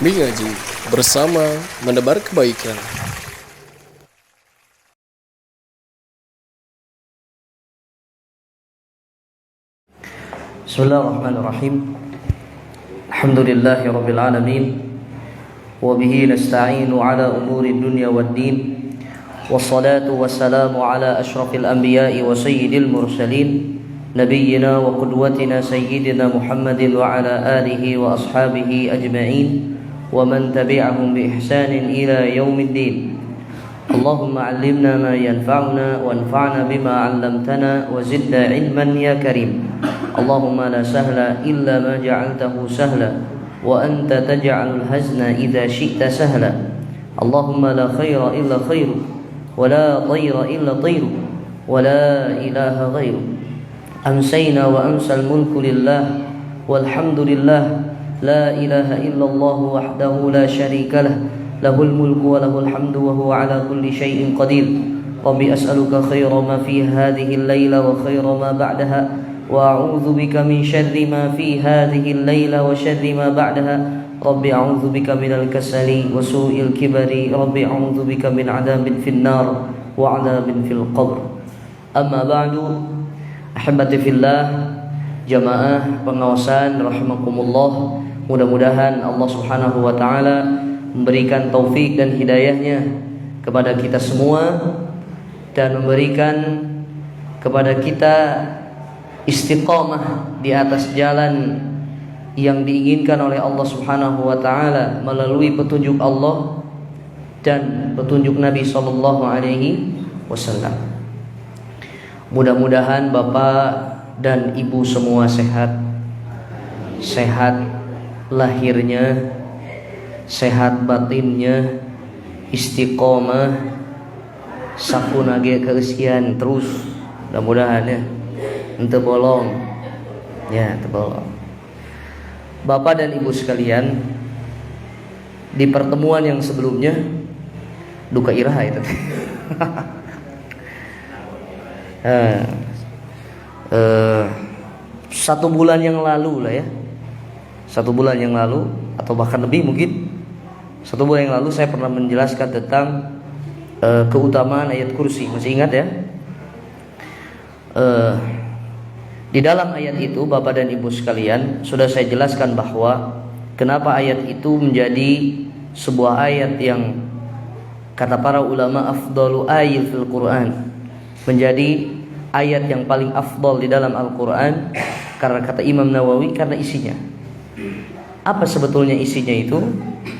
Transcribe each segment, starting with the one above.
Mengaji bersama menebar kebaikan. Bismillahirrahmanirrahim. Alhamdulillahi rabbil alamin. Wa bihi nasta'inu ala umuri dunya waddin. Wassalatu wassalamu ala ashrafil anbiya'i wa sayyidil mursalin, nabiyyina wa qudwatina sayyidina Muhammadin wa ala alihi wa ashabihi ajma'in wa man tabi'ahum bi ihsanin ila yaumiddin. Allahumma 'allimna ma yanfa'una wanfa'na bima 'allamtana wa zidna 'ilman ya karim. Allahumma la sahla illa ma ja'altahu sahla wa anta taj'alul hazna idza syi'ta sahla. Allahumma la khaira illa khairu wa la tayra illa tayru wa la ilaha ghairu. Amsayna wa amsal mulku lillah walhamdulillah, la ilaha illallah wahdahu la syarika lah, lahul mulku wa lahul hamdu wa huwa ala kulli syai'in qadir. Rabbi as'aluka khaira ma fi hadhihi al-laila wa khaira ma ba'daha, wa a'udzu bika min syarri ma fi hadhihi al-laila wa syarri ma ba'daha. Rabbi a'udzu bika minal kasali wa su'il kibari. Rabbi a'udzu bika min 'adzabin fin nar wa 'adzabin fil qabr. Amma ba'du, ahibati fillah, jamaah pengawasan rahimakumullah. Mudah-mudahan Allah Subhanahu wa taala memberikan taufik dan hidayahnya kepada kita semua dan memberikan kepada kita istiqamah di atas jalan yang diinginkan oleh Allah Subhanahu wa taala melalui petunjuk Allah dan petunjuk Nabi sallallahu alaihi wasallam. Mudah-mudahan Bapak dan Ibu semua sehat. Sehat lahirnya, sehat batinnya, istiqomah, sakunage keusian terus. Mudah-mudahan ya. Ente bolong. Ya, ente bolong. Bapak dan Ibu sekalian, di pertemuan yang sebelumnya duka iraha itu. Satu bulan yang lalu lah ya. 1 bulan yang lalu atau bahkan lebih mungkin 1 bulan yang lalu saya pernah menjelaskan tentang keutamaan ayat kursi. Masih ingat ya? Di dalam ayat itu Bapak dan Ibu sekalian, sudah saya jelaskan bahwa kenapa ayat itu menjadi sebuah ayat yang kata para ulama afdalu ayat fil Quran, menjadi ayat yang paling afdal di dalam Al-Quran. Karena kata Imam Nawawi, karena isinya. Apa sebetulnya isinya itu?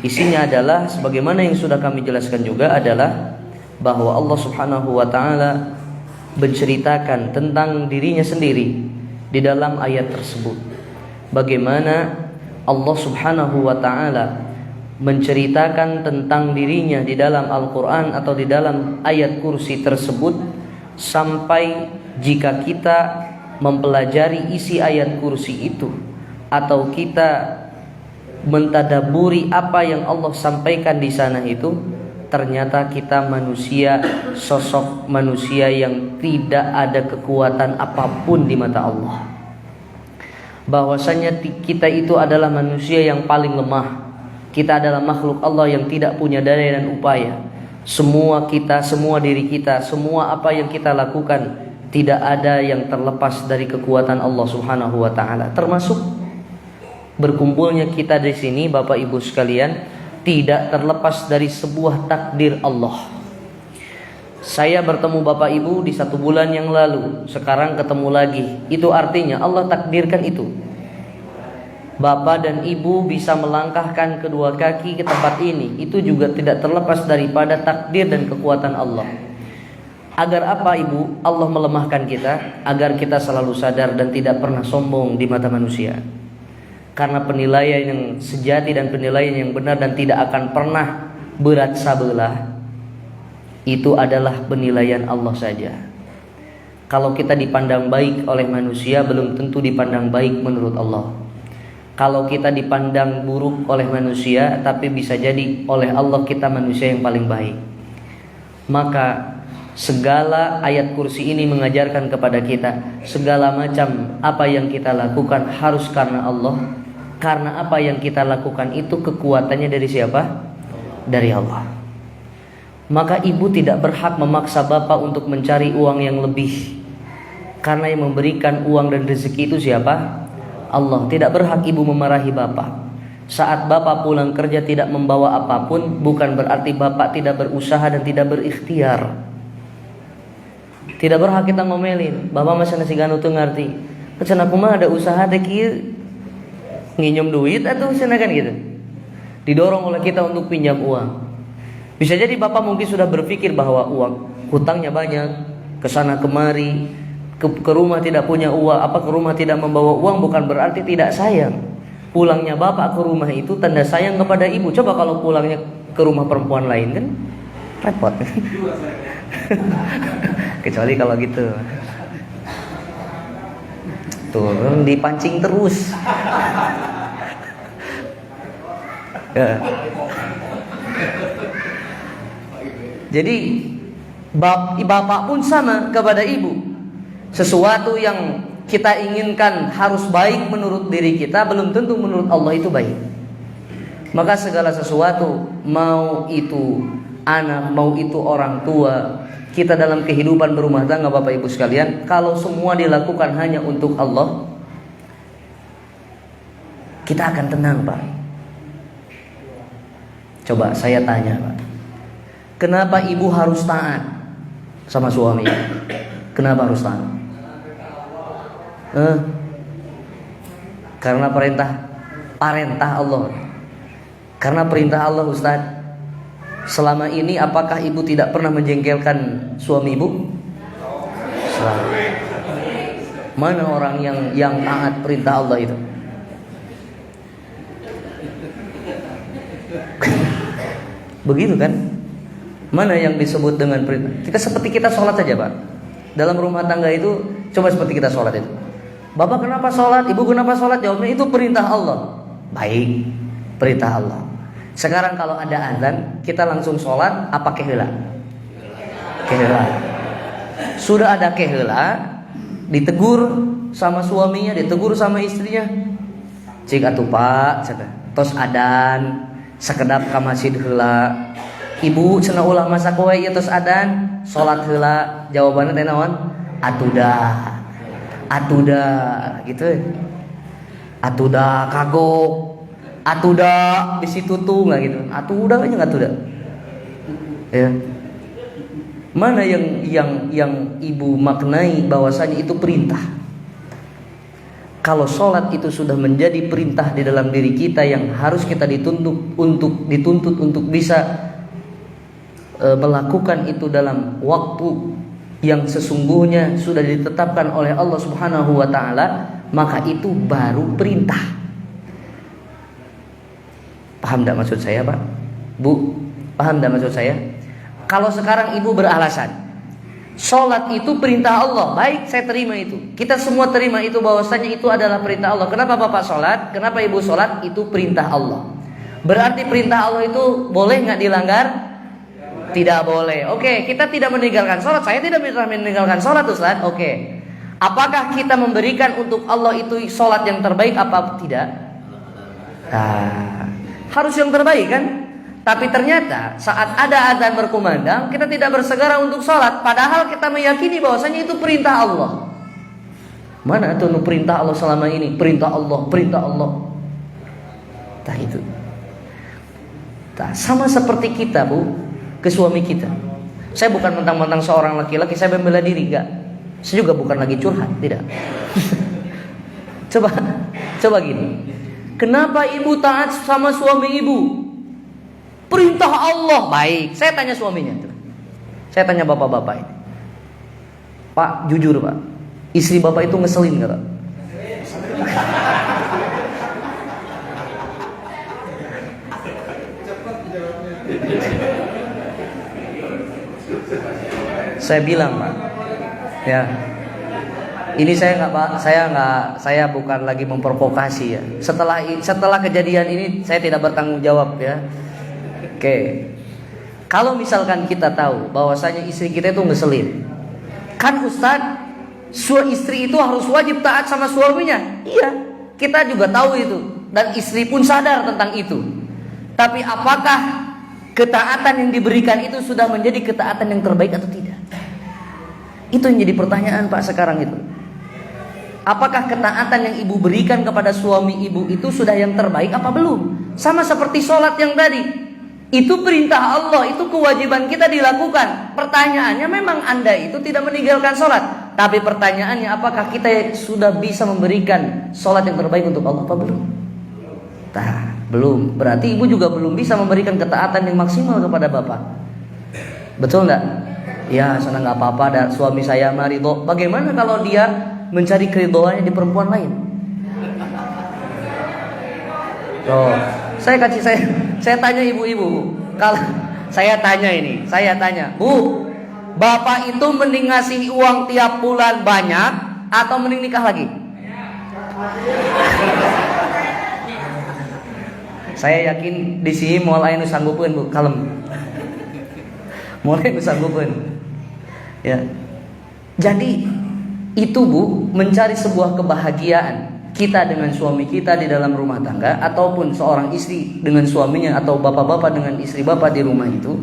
Isinya adalah sebagaimana yang sudah kami jelaskan juga, adalah bahwa Allah Subhanahu wa taala menceritakan tentang dirinya sendiri di dalam ayat tersebut. Bagaimana Allah Subhanahu wa taala menceritakan tentang dirinya di dalam Al-Quran atau di dalam ayat kursi tersebut, sampai jika kita mempelajari isi ayat kursi itu atau kita mentadaburi apa yang Allah sampaikan di sana itu, ternyata kita manusia, sosok manusia yang tidak ada kekuatan apapun di mata Allah. Bahwasanya kita itu adalah manusia yang paling lemah. Kita adalah makhluk Allah yang tidak punya daya dan upaya. Semua kita, semua diri kita, semua apa yang kita lakukan, tidak ada yang terlepas dari kekuatan Allah Subhanahu wa taala. Termasuk berkumpulnya kita di sini Bapak Ibu sekalian, tidak terlepas dari sebuah takdir Allah. Saya bertemu Bapak Ibu di 1 bulan yang lalu, sekarang ketemu lagi. Itu artinya Allah takdirkan itu. Bapak dan Ibu bisa melangkahkan kedua kaki ke tempat ini, itu juga tidak terlepas daripada takdir dan kekuatan Allah. Agar apa Ibu? Allah melemahkan kita agar kita selalu sadar dan tidak pernah sombong di mata manusia. Karena penilaian yang sejati dan penilaian yang benar dan tidak akan pernah berat sebelah, itu adalah penilaian Allah saja. Kalau kita dipandang baik oleh manusia, belum tentu dipandang baik menurut Allah. Kalau kita dipandang buruk oleh manusia, tapi bisa jadi oleh Allah kita manusia yang paling baik. Maka segala ayat kursi ini mengajarkan kepada kita, segala macam apa yang kita lakukan harus karena Allah, Karena apa yang kita lakukan itu kekuatannya dari siapa? Dari Allah. Maka ibu tidak berhak memaksa bapak untuk mencari uang yang lebih, karena yang memberikan uang dan rezeki itu siapa? Allah. Tidak berhak ibu memarahi bapak. Saat bapak pulang kerja tidak membawa apapun, bukan berarti bapak tidak berusaha dan tidak berikhtiar. Tidak berhak kita ngomelin, bapak masih nasi ganu tuh ngerti. Kesan aku mah ada usaha teh kieu nginjem duit atau senakan gitu. Didorong oleh kita untuk pinjam uang. Bisa jadi bapak mungkin sudah berpikir bahwa uang hutangnya banyak, kesana kemari, ke rumah tidak punya uang, ke rumah tidak membawa uang, bukan berarti tidak sayang. Pulangnya bapak ke rumah itu tanda sayang kepada ibu. Coba kalau pulangnya ke rumah perempuan lain kan repot. Kecuali kalau gitu. Turun dipancing terus. Ya. Jadi bapak pun sama kepada ibu. Sesuatu yang kita inginkan harus baik menurut diri kita, belum tentu menurut Allah itu baik. Maka segala sesuatu, mau itu anak, mau itu orang tua, kita dalam kehidupan berumah tangga Bapak Ibu sekalian, kalau semua dilakukan hanya untuk Allah, kita akan tenang, Pak. Coba saya tanya, Pak, kenapa ibu harus taat sama suami? Kenapa harus taat? Karena perintah Allah. Karena perintah Allah, Ustaz. Selama ini apakah ibu tidak pernah menjengkelkan suami ibu? Selalu. Mana orang yang taat perintah Allah itu? Begitu kan? Mana yang disebut dengan perintah? Kita seperti kita sholat saja, Pak. Dalam rumah tangga itu, coba seperti kita sholat itu. Bapak kenapa sholat? Ibu kenapa sholat? Jawabnya itu perintah Allah. Baik, perintah Allah. Sekarang kalau ada azan, kita langsung sholat apa keheula? Keheula. Sudah ada keheula, ditegur sama suaminya, ditegur sama istrinya. Cik atuh Pak, tos adan, sekedap ka masjid heula. Ibu cenah ulah masak we ieu tos adan, sholat heula. Jawabannya teh naon? Atuda gitu. Atuda kagok. Atuda bisi tutung lah gitu. Atuda aja atuda. Ya. Mana yang ibu maknai bahwasanya itu perintah? Kalau sholat itu sudah menjadi perintah di dalam diri kita yang harus kita dituntut untuk bisa melakukan itu dalam waktu yang sesungguhnya sudah ditetapkan oleh Allah Subhanahu wa taala, maka itu baru perintah. Paham enggak maksud saya, Pak? Bu, paham enggak maksud saya? Kalau sekarang ibu beralasan sholat itu perintah Allah, baik, saya terima itu. Kita semua terima itu bahwasanya itu adalah perintah Allah. Kenapa Bapak sholat? Kenapa ibu sholat? Itu perintah Allah. Berarti perintah Allah itu boleh nggak dilanggar? Tidak boleh. Oke, kita tidak meninggalkan sholat. Saya tidak bisa meninggalkan sholat, Ustaz. Oke. Apakah kita memberikan untuk Allah itu sholat yang terbaik apa tidak? Harus yang terbaik kan? Tapi ternyata saat ada azan berkumandang, kita tidak bersegera untuk sholat. Padahal kita meyakini bahwasanya itu perintah Allah. Mana itu perintah Allah selama ini? Perintah Allah, perintah Allah. Nah itu. Nah, sama seperti kita, Bu, ke suami kita. Saya bukan mentang-mentang seorang laki-laki saya membela diri, enggak. Saya juga bukan lagi curhat, tidak. Coba gini. Kenapa ibu taat sama suami ibu? Perintah Allah, baik. Saya tanya suaminya. Saya tanya bapak-bapak ini. Pak, jujur Pak, istri bapak itu ngeselin enggak, Pak? Saya bilang, Pak, ya, ini saya bukan lagi memprovokasi ya. Setelah kejadian ini saya tidak bertanggung jawab ya. Oke. Kalau misalkan kita tahu bahwasanya istri kita itu ngeselin, kan Ustadz, istri itu harus wajib taat sama suaminya. Iya, kita juga tahu itu. dan istri pun sadar tentang itu. Tapi apakah ketaatan yang diberikan itu sudah menjadi ketaatan yang terbaik atau tidak? Itu yang jadi pertanyaan Pak sekarang itu. Apakah ketaatan yang ibu berikan kepada suami ibu itu sudah yang terbaik apa belum? Sama seperti sholat yang tadi. Itu perintah Allah, itu kewajiban kita dilakukan. Pertanyaannya memang Anda itu tidak meninggalkan sholat. Tapi pertanyaannya apakah kita sudah bisa memberikan sholat yang terbaik untuk Allah apa belum? Nah, belum. Berarti ibu juga belum bisa memberikan ketaatan yang maksimal kepada bapak. Betul enggak? Ya, sana nggak apa-apa, ada suami saya marido. Bagaimana kalau dia mencari keridhoannya di perempuan lain? Oh, saya tanya ibu-ibu. Kalau saya tanya, Bu, bapak itu mending ngasih uang tiap bulan banyak atau mending nikah lagi? Saya yakin di sini mulai nu sanggupkeun, Bu, kalem. Mulai nu sanggupkeun. Ya. Jadi itu, Bu, mencari sebuah kebahagiaan kita dengan suami kita di dalam rumah tangga, ataupun seorang istri dengan suaminya, atau bapak-bapak dengan istri bapak di rumah itu,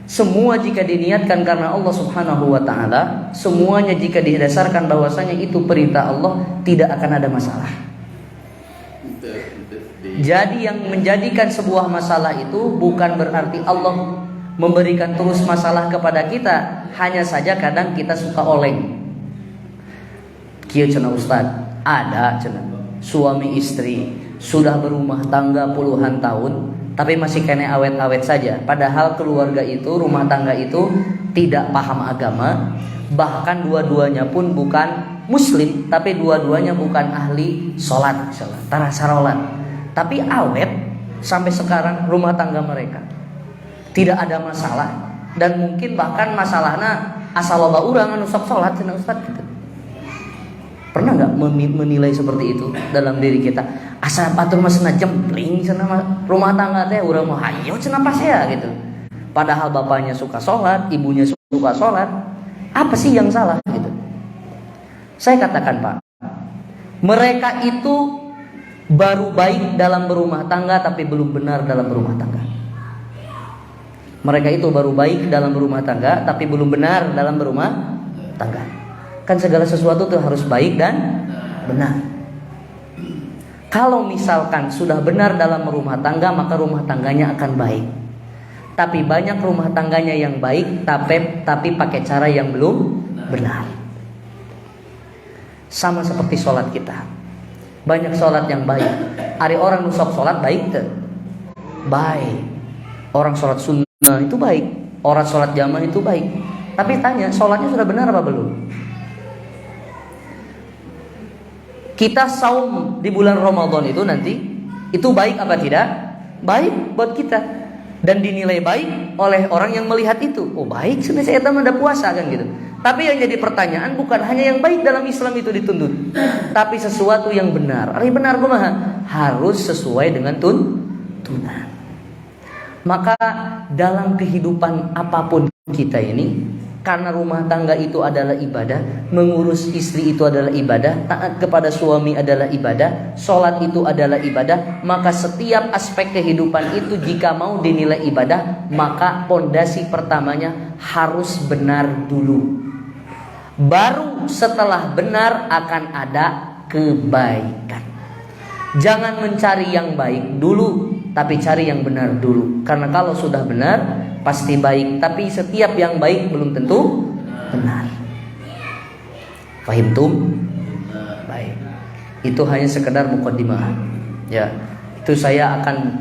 semua jika diniatkan karena Allah Subhanahu wa taala, semuanya jika didasarkan bahwasanya itu perintah Allah, tidak akan ada masalah. Jadi yang menjadikan sebuah masalah itu bukan berarti Allah memberikan terus masalah kepada kita, hanya saja kadang kita suka oleng. Kieu cenah Ustaz, ada cenah suami istri sudah berumah tangga puluhan tahun tapi masih kena awet-awet saja. Padahal keluarga itu, rumah tangga itu tidak paham agama, bahkan dua-duanya pun bukan muslim, tapi dua-duanya bukan ahli sholat, tara sarolat, tapi awet sampai sekarang rumah tangga mereka tidak ada masalah. Dan mungkin bahkan masalahnya asal loba urang anu sok sholat cenah Ustaz gitu. Pernah nggak menilai seperti itu dalam diri kita? Asa patur mah cenah jempling cenah rumah tangga teh urang mah hayo cenah pasea gitu. Padahal bapaknya suka sholat, ibunya suka sholat. Apa sih yang salah gitu? Saya katakan Pak, mereka itu baru baik dalam berumah tangga tapi belum benar dalam berumah tangga. Mereka itu baru baik dalam berumah tangga tapi belum benar dalam berumah tangga. Kan segala sesuatu itu harus baik dan benar. Kalau misalkan sudah benar dalam rumah tangga, maka rumah tangganya akan baik. Tapi banyak rumah tangganya yang baik tapi pakai cara yang belum benar. Sama seperti sholat kita. Banyak sholat yang baik. Ari orang nusok sholat baik tuh. Baik. Orang sholat sunnah itu baik. Orang sholat jamaah itu baik. Tapi tanya, sholatnya sudah benar apa belum? Kita saum di bulan Ramadan itu nanti, itu baik apa tidak? Baik buat kita. Dan dinilai baik oleh orang yang melihat itu. Oh baik, sebenarnya saya ada puasa kan gitu. Tapi yang jadi pertanyaan bukan hanya yang baik dalam Islam itu dituntut, tapi sesuatu yang benar. Ari benar kumaha? Harus sesuai dengan tuntunan. Maka dalam kehidupan apapun kita ini, karena rumah tangga itu adalah ibadah, mengurus istri itu adalah ibadah, taat kepada suami adalah ibadah, sholat itu adalah ibadah, maka setiap aspek kehidupan itu jika mau dinilai ibadah, maka pondasi pertamanya harus benar dulu. Baru setelah benar akan ada kebaikan. Jangan mencari yang baik dulu, tapi cari yang benar dulu. Karena kalau sudah benar pasti baik, tapi setiap yang baik belum tentu benar. Fahim tum? Baik. Itu hanya sekedar muqaddimah. Ya, itu saya akan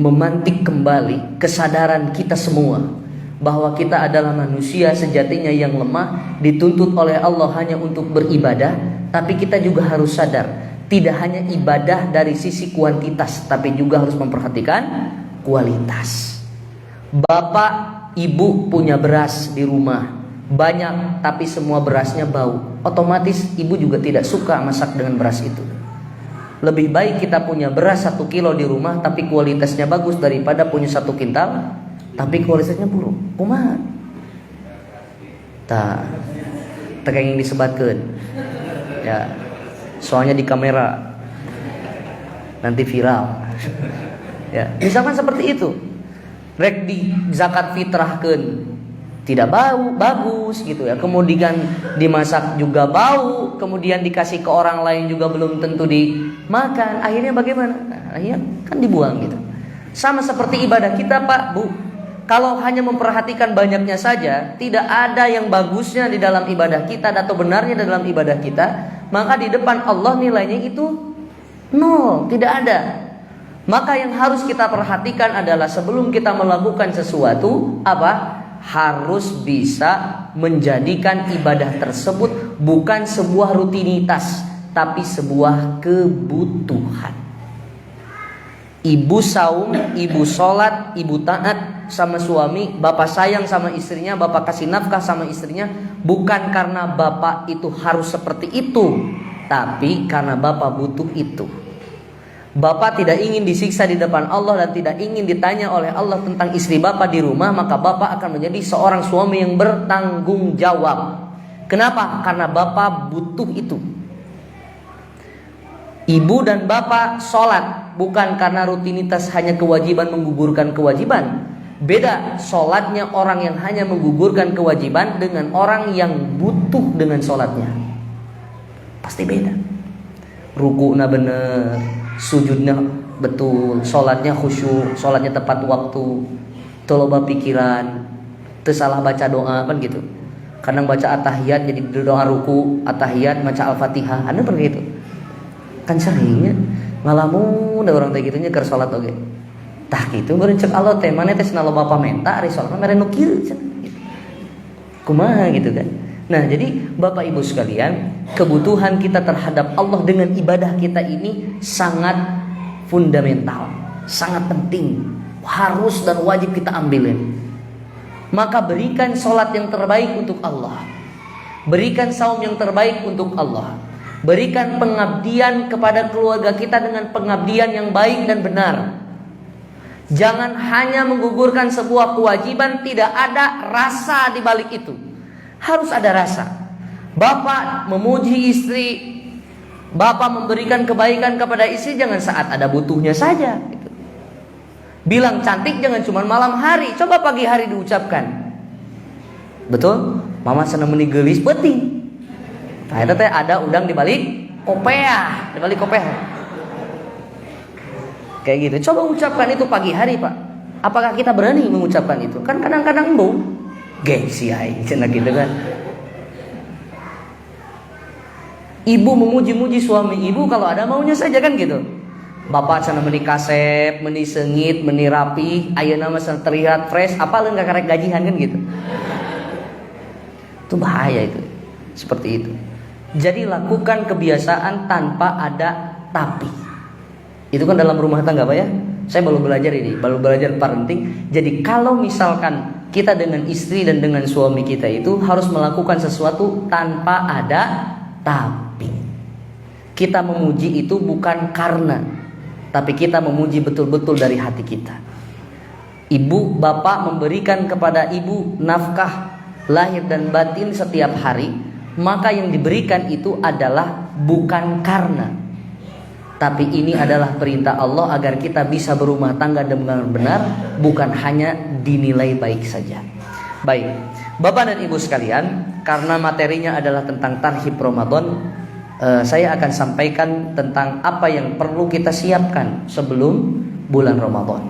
memantik kembali kesadaran kita semua bahwa kita adalah manusia sejatinya yang lemah, dituntut oleh Allah hanya untuk beribadah, tapi kita juga harus sadar tidak hanya ibadah dari sisi kuantitas, tapi juga harus memperhatikan kualitas. Bapak, ibu punya beras di rumah banyak, tapi semua berasnya bau. Otomatis ibu juga tidak suka masak dengan beras itu. Lebih baik kita punya beras 1 kilo di rumah, tapi kualitasnya bagus, daripada punya 1 kintal, tapi kualitasnya buruk. Kumaha? Tah, yang disebatkeun. Ya. soalnya di kamera nanti viral. Ya, misalkan seperti itu. Rek di zakat fitrahkeun tidak bagus gitu ya. Kemudian dimasak juga bau, kemudian dikasih ke orang lain juga belum tentu dimakan. Akhirnya bagaimana? Akhirnya kan dibuang gitu. Sama seperti ibadah kita, Pak, Bu. Kalau hanya memperhatikan banyaknya saja, tidak ada yang bagusnya di dalam ibadah kita atau benarnya dalam ibadah kita, maka di depan Allah nilainya itu nol, tidak ada. Maka yang harus kita perhatikan adalah sebelum kita melakukan sesuatu, apa? Harus bisa menjadikan ibadah tersebut bukan sebuah rutinitas, tapi sebuah kebutuhan. Ibu saum, ibu sholat, ibu taat sama suami, bapak sayang sama istrinya, bapak kasih nafkah sama istrinya, bukan karena bapak itu harus seperti itu, tapi karena bapak butuh itu. Bapak tidak ingin disiksa di depan Allah dan tidak ingin ditanya oleh Allah tentang istri bapak di rumah, maka bapak akan menjadi seorang suami yang bertanggung jawab. Kenapa? Karena bapak butuh itu. Ibu dan bapak sholat bukan karena rutinitas hanya kewajiban menggugurkan kewajiban. Beda sholatnya orang yang hanya menggugurkan kewajiban dengan orang yang butuh dengan sholatnya. Pasti beda. Ruku'na bener, sujudnya betul, sholatnya khusyuk, sholatnya tepat waktu, teu loba pikiran, teu salah baca doa kan gitu. Kadang baca at-tahiyat jadi doa ruku, at-tahiyat baca al-fatihah, anu pernah gitu. Kan seringnya ngalamun da urang teh kitu nya keur salat oge. Tah kitu beureun ceuk Allah teh maneh teh cenah loba pamenta ari salat mere nu kieu cenah. Kumaha gitu kan. Nah, jadi Bapak Ibu sekalian, kebutuhan kita terhadap Allah dengan ibadah kita ini sangat fundamental, sangat penting, harus dan wajib kita ambilin. Maka berikan sholat yang terbaik untuk Allah, berikan saum yang terbaik untuk Allah, berikan pengabdian kepada keluarga kita dengan pengabdian yang baik dan benar. Jangan hanya menggugurkan sebuah kewajiban, tidak ada rasa di balik itu. Harus ada rasa. Bapak memuji istri, bapak memberikan kebaikan kepada istri jangan saat ada butuhnya saja gitu. Bilang cantik jangan cuma malam hari, coba pagi hari diucapkan. Betul? Mama senang meni geulis peuting. Nah, eta teh ada udang di balik kopeah, di balik kopeah. Kayak gitu. Coba ucapkan itu pagi hari, Pak. Apakah kita berani mengucapkan itu? Kan kadang-kadang embung. Gengsi aing cenah gitu kan. Ibu memuji-muji suami ibu kalau ada maunya saja kan gitu. Bapak cenah meuni kasep, meuni seungit, meuni rapi, ayeuna mah terlihat fresh, apaleun ka karek gajihan kan gitu. Itu bahaya itu. Seperti itu. Jadi lakukan kebiasaan tanpa ada tapi. Itu kan dalam rumah tangga, Pak ya. Saya baru belajar ini, baru belajar parenting. Jadi kalau misalkan kita dengan istri dan dengan suami kita itu harus melakukan sesuatu tanpa ada tapi. Kita memuji itu bukan karena, tapi kita memuji betul-betul dari hati kita. Ibu, bapak memberikan kepada ibu nafkah lahir dan batin setiap hari, maka yang diberikan itu adalah bukan karena, tapi ini adalah perintah Allah agar kita bisa berumah tangga dengan benar, bukan hanya dinilai baik saja. Baik, Bapak dan Ibu sekalian, karena materinya adalah tentang tarhib Ramadan, saya akan sampaikan tentang apa yang perlu kita siapkan sebelum bulan Ramadan.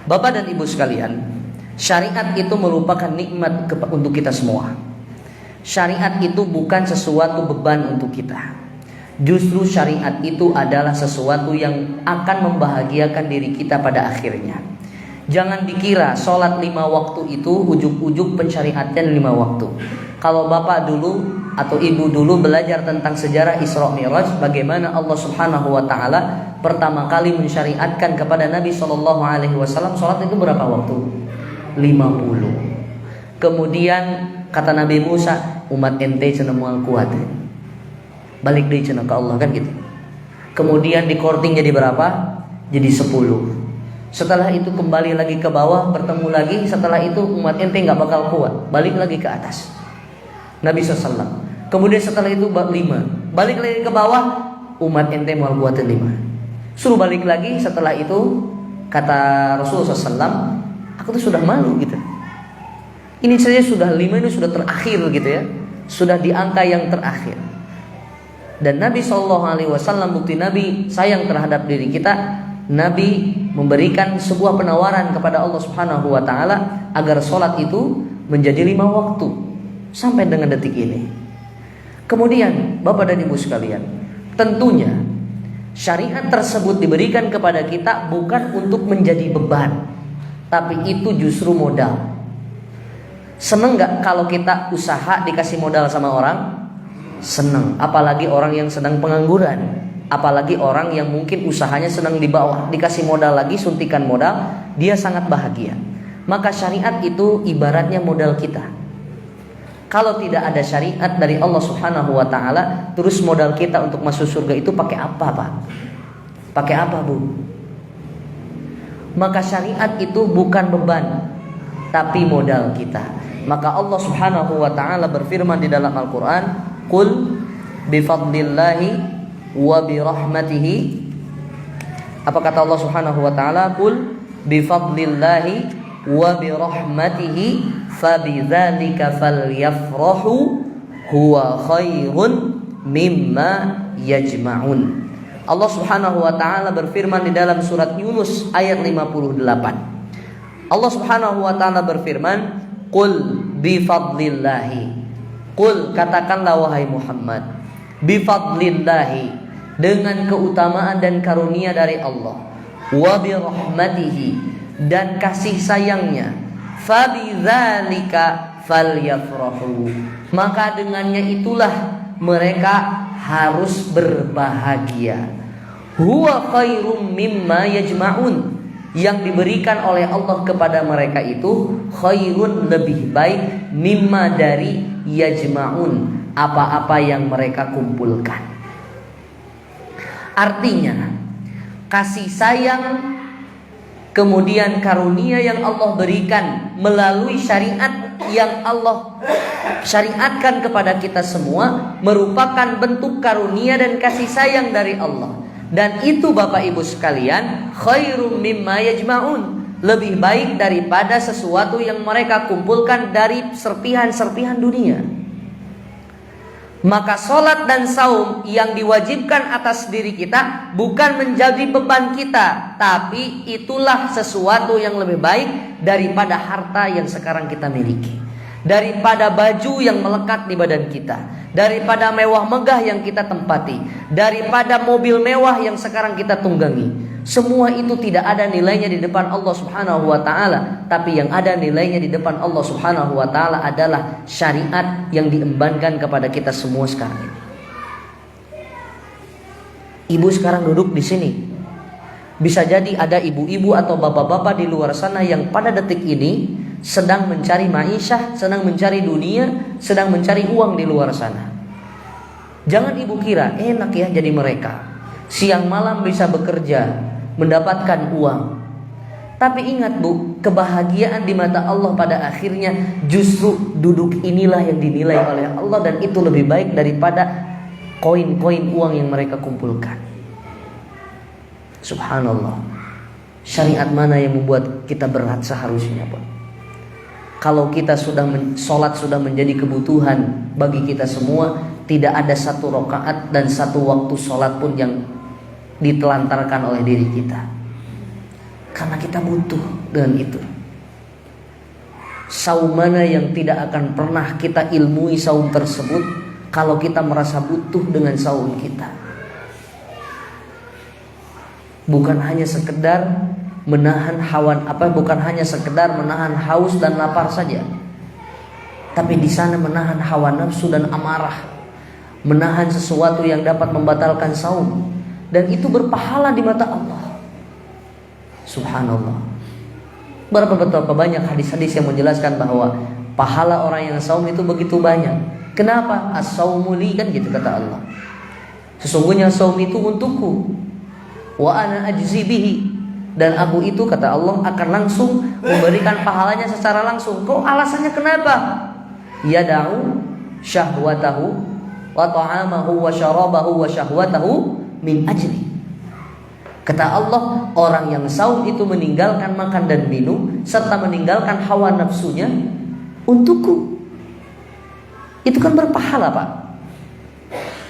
Bapak dan Ibu sekalian, syariat itu merupakan nikmat untuk kita semua. Syariat itu bukan sesuatu beban untuk kita. Justru syariat itu adalah sesuatu yang akan membahagiakan diri kita pada akhirnya. Jangan dikira sholat 5 waktu itu ujuk-ujuk pensyariatan 5 waktu. Kalau bapak dulu atau ibu dulu belajar tentang sejarah Isra Mi'raj, bagaimana Allah Subhanahu wa taala pertama kali mensyariatkan kepada Nabi SAW sholat itu berapa waktu? 50. Kemudian kata Nabi Musa, umat ente cenah moal kuat. Balik deui cenah ka Allah kan gitu. Kemudian dikorting jadi berapa? Jadi 10. Setelah itu kembali lagi ke bawah, bertemu lagi. Setelah itu umat ente gak bakal kuat, balik lagi ke atas. Nabi SAW. Kemudian setelah itu 5. Balik lagi ke bawah, umat ente mau buatin 5. Suruh balik lagi, setelah itu kata Rasulullah SAW, aku tuh sudah malu gitu. Ini saja sudah 5, ini sudah terakhir gitu ya, sudah di angka yang terakhir. Dan Nabi SAW, bukti Nabi sayang terhadap diri kita, Nabi memberikan sebuah penawaran kepada Allah Subhanahu wa taala agar sholat itu menjadi 5 waktu sampai dengan detik ini. Kemudian Bapak dan Ibu sekalian, tentunya syariat tersebut diberikan kepada kita bukan untuk menjadi beban, tapi itu justru modal. Seneng gak kalau kita usaha dikasih modal sama orang? Seneng. Apalagi orang yang sedang pengangguran, apalagi orang yang mungkin usahanya sedang di bawah, dikasih modal lagi, suntikan modal, dia sangat bahagia. Maka syariat itu ibaratnya modal kita. Kalau tidak ada syariat dari Allah Subhanahu wa taala, terus modal kita untuk masuk surga itu pakai apa, Pak? Pakai apa, Bu? Maka syariat itu bukan beban, tapi modal kita. Maka Allah Subhanahu wa taala berfirman di dalam Al-Qur'an, "Qul bi fadlillahi wa bi rahmatihi." Apa kata Allah Subhanahu wa taala? "Qul bi fadlillahi wa bi rahmatihi fabidzalika falyafrahu huwa khairun mimma yajma'un." Allah Subhanahu wa taala berfirman di dalam surat Yunus ayat 58. Allah Subhanahu wa taala berfirman, "Qul bi fadlillahi." Qul, katakanlah wahai Muhammad, bi fadlillahi, dengan keutamaan dan karunia dari Allah, wa bi rahmatihi, dan kasih sayangnya, fabidzalika falyafrahu, maka dengannya itulah mereka harus berbahagia. Huwa khairum mimma yajma'un, yang diberikan oleh Allah kepada mereka itu khairun, lebih baik, mimma, dari yajma'un, apa-apa yang mereka kumpulkan. Artinya kasih sayang kemudian karunia yang Allah berikan melalui syariat yang Allah syariatkan kepada kita semua merupakan bentuk karunia dan kasih sayang dari Allah. Dan itu Bapak Ibu sekalian, khairum mimma yajma'un, lebih baik daripada sesuatu yang mereka kumpulkan dari serpihan-serpihan dunia. Maka sholat dan saum yang diwajibkan atas diri kita bukan menjadi beban kita, tapi itulah sesuatu yang lebih baik daripada harta yang sekarang kita miliki, daripada baju yang melekat di badan kita, daripada mewah megah yang kita tempati, daripada mobil mewah yang sekarang kita tunggangi. Semua itu tidak ada nilainya di depan Allah Subhanahu wa taala, tapi yang ada nilainya di depan Allah Subhanahu wa taala adalah syariat yang diembankan kepada kita semua sekarang ini. Ibu sekarang duduk di sini. Bisa jadi ada ibu-ibu atau bapak-bapak di luar sana yang pada detik ini sedang mencari ma'isyah, sedang mencari dunia, sedang mencari uang di luar sana. Jangan ibu kira enak ya jadi mereka, siang malam bisa bekerja, mendapatkan uang. Tapi ingat Bu, kebahagiaan di mata Allah pada akhirnya justru duduk inilah yang dinilai oleh Allah, dan itu lebih baik daripada koin-koin uang yang mereka kumpulkan. Subhanallah. Syariat mana yang membuat kita berat seharusnya, Pak? Kalau kita sudah sholat sudah menjadi kebutuhan bagi kita semua, tidak ada satu rakaat dan satu waktu sholat pun yang ditelantarkan oleh diri kita, karena kita butuh dengan itu. Saum mana yang tidak akan pernah kita ilmui saum tersebut kalau kita merasa butuh dengan saum kita? Bukan hanya sekedar menahan bukan hanya sekedar menahan haus dan lapar saja, tapi di sana menahan hawa nafsu dan amarah, menahan sesuatu yang dapat membatalkan saum. Dan itu berpahala di mata Allah. Subhanallah. Berapa banyak hadis-hadis yang menjelaskan bahwa pahala orang yang saum itu begitu banyak. Kenapa? As-saumu li, kan gitu kata Allah. Sesungguhnya saum itu untukku. Wa ana ajzi bihi, dan aku itu kata Allah akan langsung memberikan pahalanya secara langsung. Kok alasannya kenapa? Yada'u syahwatahu wa ta'amahu wa syarabahu wa syahwatahu min ajli. Kata Allah, orang yang saum itu meninggalkan makan dan minum serta meninggalkan hawa nafsunya untukku. Itu kan berpahala, Pak.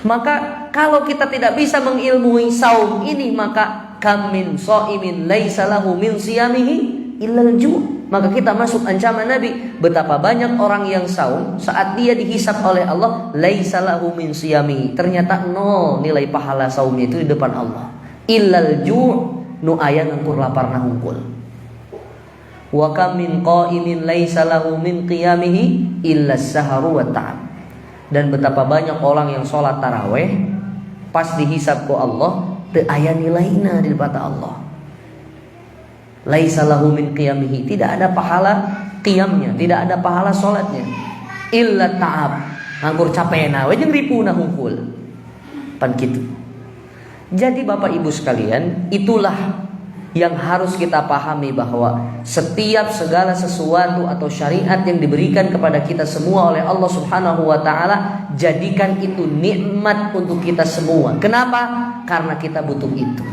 Maka kalau kita tidak bisa mengilmui saum ini, maka kam min shaimin laisa lahu min siyamihi illal ju'. Maka kita masuk ancaman Nabi, betapa banyak orang yang saum saat dia dihisab oleh Allah laisa lahu min siyamihi, ternyata nol nilai pahala saumnya itu di depan Allah. Illal ju' nu aya ngangkur lapar na hungkul. Wa kam min qaimin laisa lahu min qiyamihi illa as-sahru wa ta'ab. Dan betapa banyak orang yang sholat taraweh pas dihisab ku Allah teu aya nilaina di depan Allah. Laisa lahu min qiyamihi, tidak ada pahala qiyamnya, tidak ada pahala sholatnya. Illa ta'ab, nganggur capena we jeung ripuna hungkul. Pan kitu. Jadi Bapak Ibu sekalian, itulah yang harus kita pahami, bahwa setiap segala sesuatu atau syariat yang diberikan kepada kita semua oleh Allah Subhanahu wa taala, jadikan itu nikmat untuk kita semua. Kenapa? Karena kita butuh itu.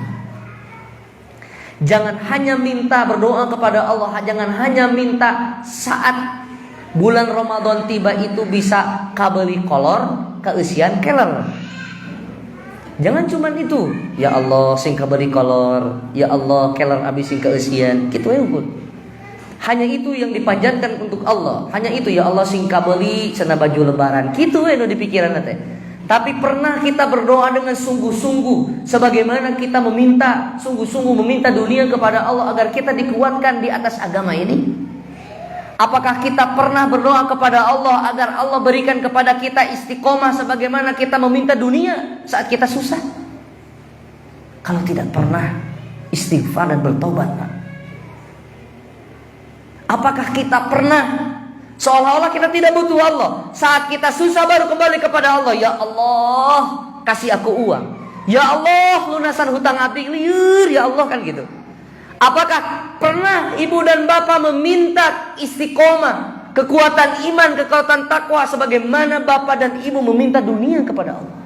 Jangan hanya minta berdoa kepada Allah, jangan hanya minta saat bulan Ramadan tiba itu bisa kabeli kolor, keusian keler. Jangan cuman itu, ya Allah sing kabeli kolor, ya Allah keler abis sing keusian, gitu ya ukur. Hanya itu yang dipanjatkan untuk Allah. Hanya itu, ya Allah sing kabeli cenah baju lebaran, gitu ya nu di pikiran teh. Tapi pernah kita berdoa dengan sungguh-sungguh, sebagaimana kita meminta, sungguh-sungguh meminta dunia kepada Allah agar kita dikuatkan di atas agama ini? Apakah kita pernah berdoa kepada Allah agar Allah berikan kepada kita istiqomah sebagaimana kita meminta dunia saat kita susah? Kalau tidak pernah, istighfar dan bertobat, Pak. Apakah kita pernah seolah-olah kita tidak butuh Allah, saat kita susah baru kembali kepada Allah? Ya Allah, kasih aku uang. Ya Allah, lunasan hutang abdi liur, ya Allah, kan gitu. Apakah pernah ibu dan bapak meminta istiqomah, kekuatan iman, kekuatan takwa sebagaimana bapak dan ibu meminta dunia kepada Allah?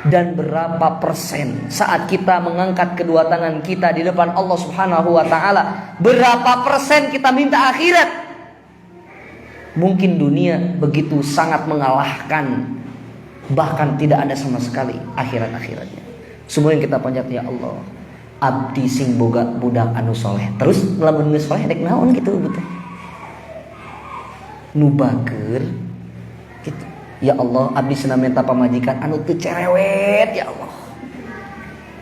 Dan berapa persen saat kita mengangkat kedua tangan kita di depan Allah Subhanahu wa taala, berapa persen kita minta akhirat? Mungkin dunia begitu sangat mengalahkan, bahkan tidak ada sama sekali akhirat-akhiratnya. Semua yang kita panjat, ya Allah, abdi sing boga budak anu soleh. Terus lamun geus soleh dek naon gitu betul. Nu bager gitu. Ya Allah, abdi cenah minta pamajikan anu teu cerewet, ya Allah.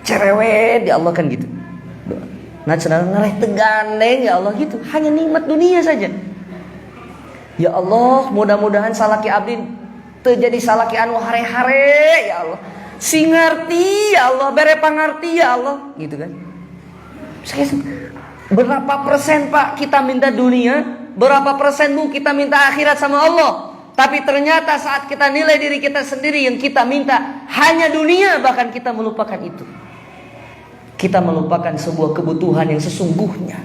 Cerewet, ya Allah, kan gitu. Nah cenah ngaleh teu gandeng, ya Allah, gitu. Hanya nikmat dunia saja. Ya Allah, mudah-mudahan salaki abdi teu jadi salaki anu hare-hare, ya Allah. Si ngerti, ya Allah, bere pangarti, ya Allah, gitu kan. Berapa persen, Pak, kita minta dunia, berapa persen Bu kita minta akhirat sama Allah? Tapi ternyata saat kita nilai diri kita sendiri, yang kita minta hanya dunia, bahkan kita melupakan itu. Kita melupakan sebuah kebutuhan yang sesungguhnya.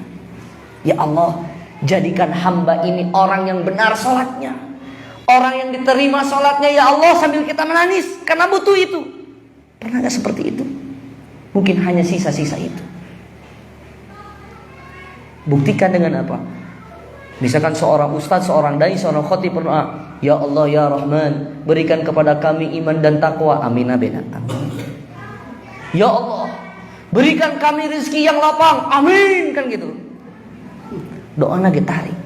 Ya Allah, jadikan hamba ini orang yang benar sholatnya, orang yang diterima sholatnya, ya Allah, sambil kita menangis karena butuh itu. Pernah gak seperti itu? Mungkin hanya sisa-sisa itu. Buktikan dengan apa? Misalkan seorang ustaz, seorang dai, seorang khatib berdoa, ya Allah ya Rahman, berikan kepada kami iman dan takwa. Amin amin. Ya Allah, berikan kami rezeki yang lapang. Amin, kan gitu. Doanya ditarik.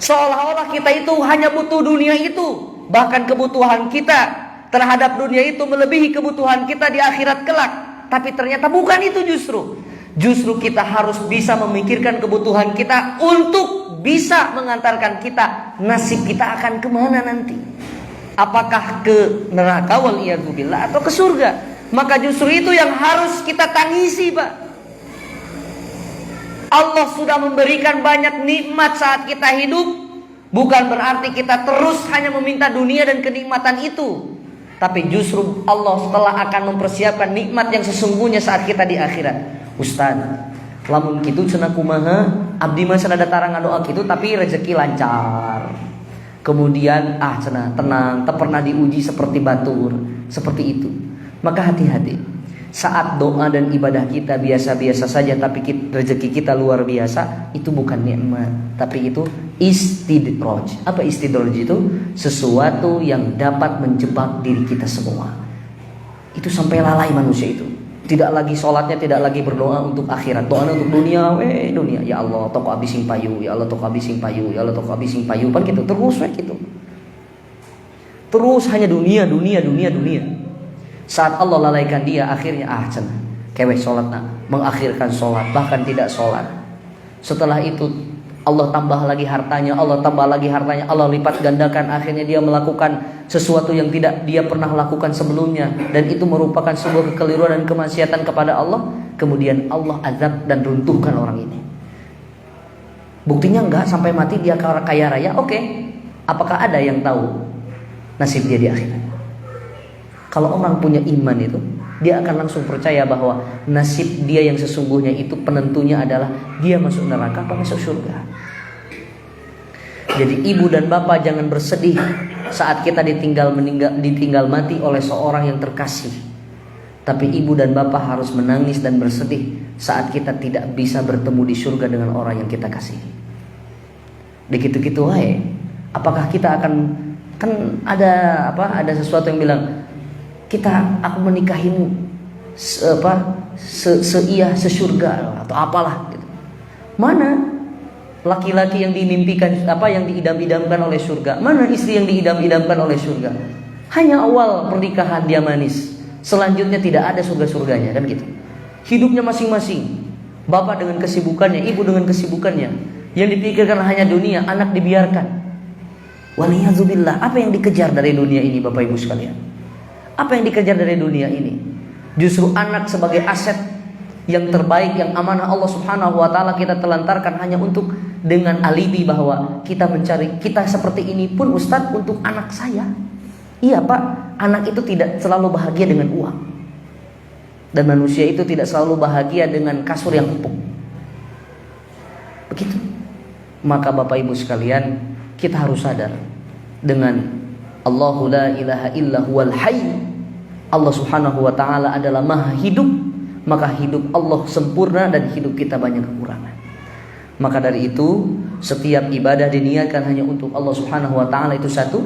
Seolah-olah kita itu hanya butuh dunia itu, bahkan kebutuhan kita terhadap dunia itu melebihi kebutuhan kita di akhirat kelak. Tapi ternyata bukan itu justru. Justru kita harus bisa memikirkan kebutuhan kita untuk bisa mengantarkan kita, nasib kita akan kemana nanti. Apakah ke neraka waliyadzubillah atau ke surga? Maka justru itu yang harus kita tangisi, Pak. Allah sudah memberikan banyak nikmat saat kita hidup. Bukan berarti kita terus hanya meminta dunia dan kenikmatan itu. Tapi justru Allah setelah akan mempersiapkan nikmat yang sesungguhnya saat kita di akhirat. Ustaz, lamun kitu cenah kumaha? Abdi mah cenah datang ngadoa kitu tapi rezeki lancar. kemudian tenang, tak pernah diuji seperti batur, seperti itu. Maka hati-hati. Saat doa dan ibadah kita biasa-biasa saja, tapi rezeki kita luar biasa, itu bukan nikmat, tapi itu istidraj. Apa istidraj itu? Sesuatu yang dapat menjebak diri kita semua. Itu sampai lalai manusia itu. Tidak lagi sholatnya, tidak lagi berdoa untuk akhirat, doa untuk dunia, dunia. Ya Allah, toko abising payu, ya Allah toko abising payu, ya Allah toko abising payu, kan gitu terus gitu. Terus hanya dunia. Saat Allah lalaikan dia, akhirnya kewek sholat, mengakhirkan sholat, bahkan tidak sholat. Setelah itu Allah tambah lagi hartanya, Allah lipat gandakan. Akhirnya dia melakukan sesuatu yang tidak dia pernah lakukan sebelumnya, dan itu merupakan sebuah kekeliruan dan kemaksiatan kepada Allah. Kemudian Allah azab dan runtuhkan orang ini. Buktinya enggak sampai mati dia kaya raya. Oke. Apakah ada yang tahu nasib dia di akhirat? Kalau orang punya iman itu, dia akan langsung percaya bahwa nasib dia yang sesungguhnya itu penentunya adalah dia masuk neraka atau masuk surga. Jadi ibu dan bapak jangan bersedih saat kita ditinggal mati oleh seorang yang terkasih. Tapi ibu dan bapak harus menangis dan bersedih saat kita tidak bisa bertemu di surga dengan orang yang kita kasihi. Begitu-gitu wae. Apakah kita akan, kan ada sesuatu yang bilang, aku menikahimu sesurga atau apalah gitu. Mana laki-laki yang dimimpikan, yang diidam-idamkan oleh surga? Mana istri yang diidam-idamkan oleh surga? Hanya awal pernikahan dia manis, selanjutnya tidak ada surga-surganya, kan gitu. Hidupnya masing-masing, bapak dengan kesibukannya, ibu dengan kesibukannya. Yang dipikirkan hanya dunia, anak dibiarkan. Waliyadzubillah. Apa yang dikejar dari dunia ini, bapak ibu sekalian? Apa yang dikejar dari dunia ini? Justru anak sebagai aset yang terbaik, yang amanah Allah Subhanahu wa taala kita telantarkan hanya untuk dengan alibi bahwa kita mencari, kita seperti ini pun Ustadz untuk anak saya. Iya Pak, anak itu tidak selalu bahagia dengan uang. Dan manusia itu tidak selalu bahagia dengan kasur yang empuk. Begitu. Maka Bapak Ibu sekalian, kita harus sadar dengan Allahu la ilaha illa huwal hayy. Allah Subhanahu wa taala adalah Maha hidup, maka hidup Allah sempurna dan hidup kita banyak kekurangan. Maka dari itu, setiap ibadah diniatkan hanya untuk Allah Subhanahu wa taala, itu satu.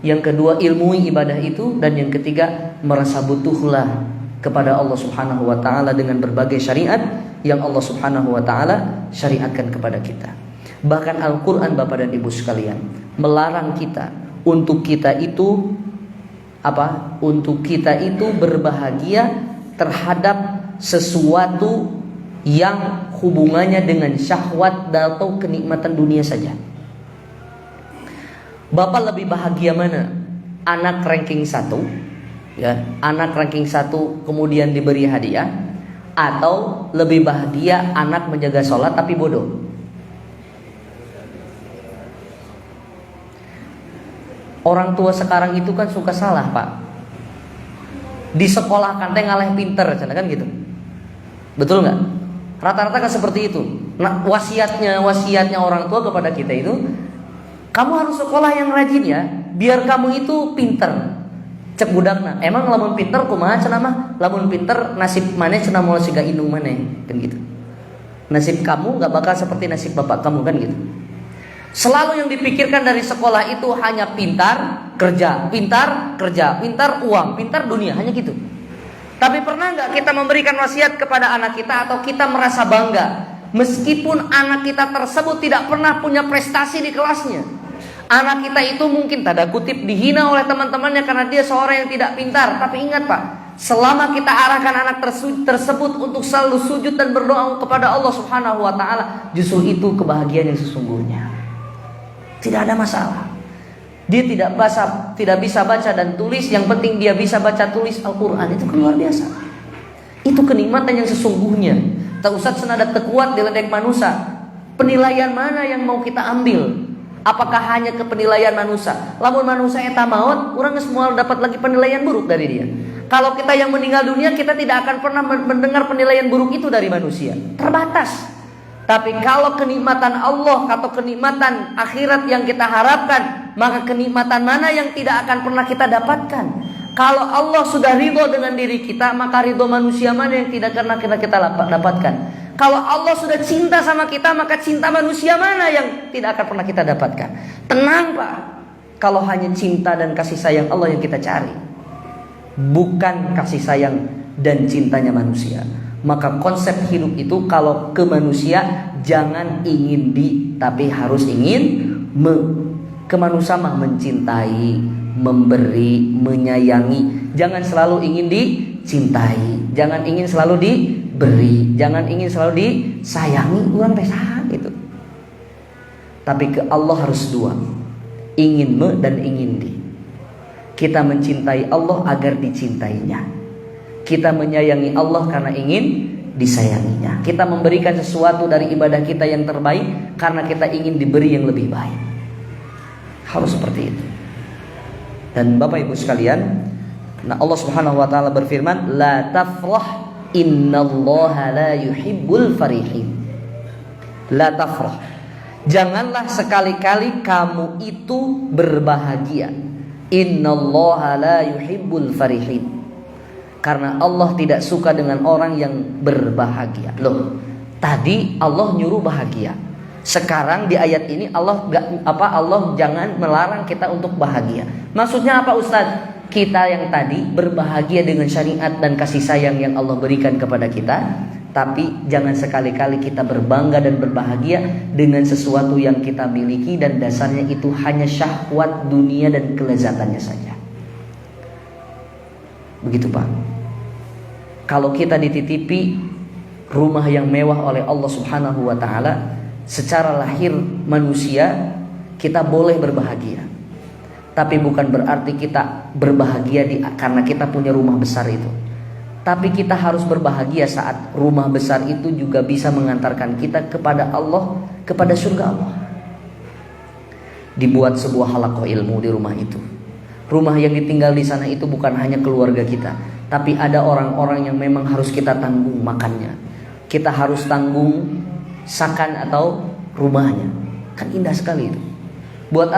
Yang kedua, ilmui ibadah itu, dan yang ketiga, merasa butuhlah kepada Allah Subhanahu wa taala dengan berbagai syariat yang Allah Subhanahu wa taala syariatkan kepada kita. Bahkan Al-Qur'an Bapak dan Ibu sekalian melarang kita untuk kita itu berbahagia terhadap sesuatu yang hubungannya dengan syahwat atau kenikmatan dunia saja. Bapak lebih bahagia mana? Anak ranking 1, ya, anak ranking 1 kemudian diberi hadiah, atau lebih bahagia anak menjaga sholat tapi bodoh? Orang tua sekarang itu kan suka salah Pak. Di sekolah kan ngalah pinter, kan gitu. Betul nggak? Rata-rata kan seperti itu. Nah, wasiatnya orang tua kepada kita itu, kamu harus sekolah yang rajin ya, biar kamu itu pinter. Cek budakna, emang lamun pinter kumaha cenah mah? Lamun pinter nasib maneh cenah moal siga indung maneh, kan gitu. Nasib kamu nggak bakal seperti nasib bapak kamu, kan gitu. Selalu yang dipikirkan dari sekolah itu hanya pintar, kerja, pintar, kerja, pintar, uang, pintar, dunia, hanya gitu. Tapi pernah nggak kita memberikan wasiat kepada anak kita, atau kita merasa bangga meskipun anak kita tersebut tidak pernah punya prestasi di kelasnya? Anak kita itu mungkin tanda kutip dihina oleh teman-temannya karena dia seorang yang tidak pintar. Tapi ingat Pak, selama kita arahkan anak tersebut untuk selalu sujud dan berdoa kepada Allah Subhanahu wa taala, justru itu kebahagiaan yang sesungguhnya. Tidak ada masalah. Dia tidak bisa baca dan tulis, yang penting dia bisa baca tulis Al-Quran. Itu kan luar biasa. Itu kenikmatan yang sesungguhnya. Tak usah senada tekuat di ledek manusia. Penilaian mana yang mau kita ambil? Apakah hanya ke penilaian manusia? Lamun manusia eta maut, orang semua dapat lagi penilaian buruk dari dia. Kalau kita yang meninggal dunia, kita tidak akan pernah mendengar penilaian buruk itu dari manusia. Terbatas. Tapi kalau kenikmatan Allah atau kenikmatan akhirat yang kita harapkan, maka kenikmatan mana yang tidak akan pernah kita dapatkan? Kalau Allah sudah ridho dengan diri kita, maka ridho manusia mana yang tidak pernah kita dapatkan? Kalau Allah sudah cinta sama kita, maka cinta manusia mana yang tidak akan pernah kita dapatkan? Tenang Pak, kalau hanya cinta dan kasih sayang Allah yang kita cari, bukan kasih sayang dan cintanya manusia, maka konsep hidup itu kalau ke manusia jangan ingin tapi harus ingin kemanusiaan, mencintai, memberi, menyayangi. Jangan selalu ingin dicintai, jangan ingin selalu diberi, jangan ingin selalu disayangi. Urang teh saha gitu. Tapi ke Allah harus dua, ingin dan ingin di. Kita mencintai Allah agar dicintainya. Kita menyayangi Allah karena ingin disayanginya. Kita memberikan sesuatu dari ibadah kita yang terbaik karena kita ingin diberi yang lebih baik. Harus seperti itu. Dan Bapak Ibu sekalian, nah Allah Subhanahu wa taala berfirman, la tafrah innallaha la yuhibbul farihin. La tafrah. Janganlah sekali-kali kamu itu berbahagia. Innallaha la yuhibbul farihin. Karena Allah tidak suka dengan orang yang berbahagia. Loh, tadi Allah nyuruh bahagia. Sekarang di ayat ini Allah jangan melarang kita untuk bahagia. Maksudnya apa Ustaz? Kita yang tadi berbahagia dengan syariat dan kasih sayang yang Allah berikan kepada kita, tapi jangan sekali-kali kita berbangga dan berbahagia dengan sesuatu yang kita miliki dan dasarnya itu hanya syahwat dunia dan kelezatannya saja. Begitu Pak. Kalau kita dititipi rumah yang mewah oleh Allah Subhanahu wa taala, secara lahir manusia kita boleh berbahagia. Tapi bukan berarti kita berbahagia karena kita punya rumah besar itu. Tapi kita harus berbahagia saat rumah besar itu juga bisa mengantarkan kita kepada Allah, kepada surga Allah. Dibuat sebuah halaqah ilmu di rumah itu. Rumah yang ditinggal di sana itu bukan hanya keluarga kita, tapi ada orang-orang yang memang harus kita tanggung makannya. Kita harus tanggung sakan atau rumahnya. Kan indah sekali itu. Buat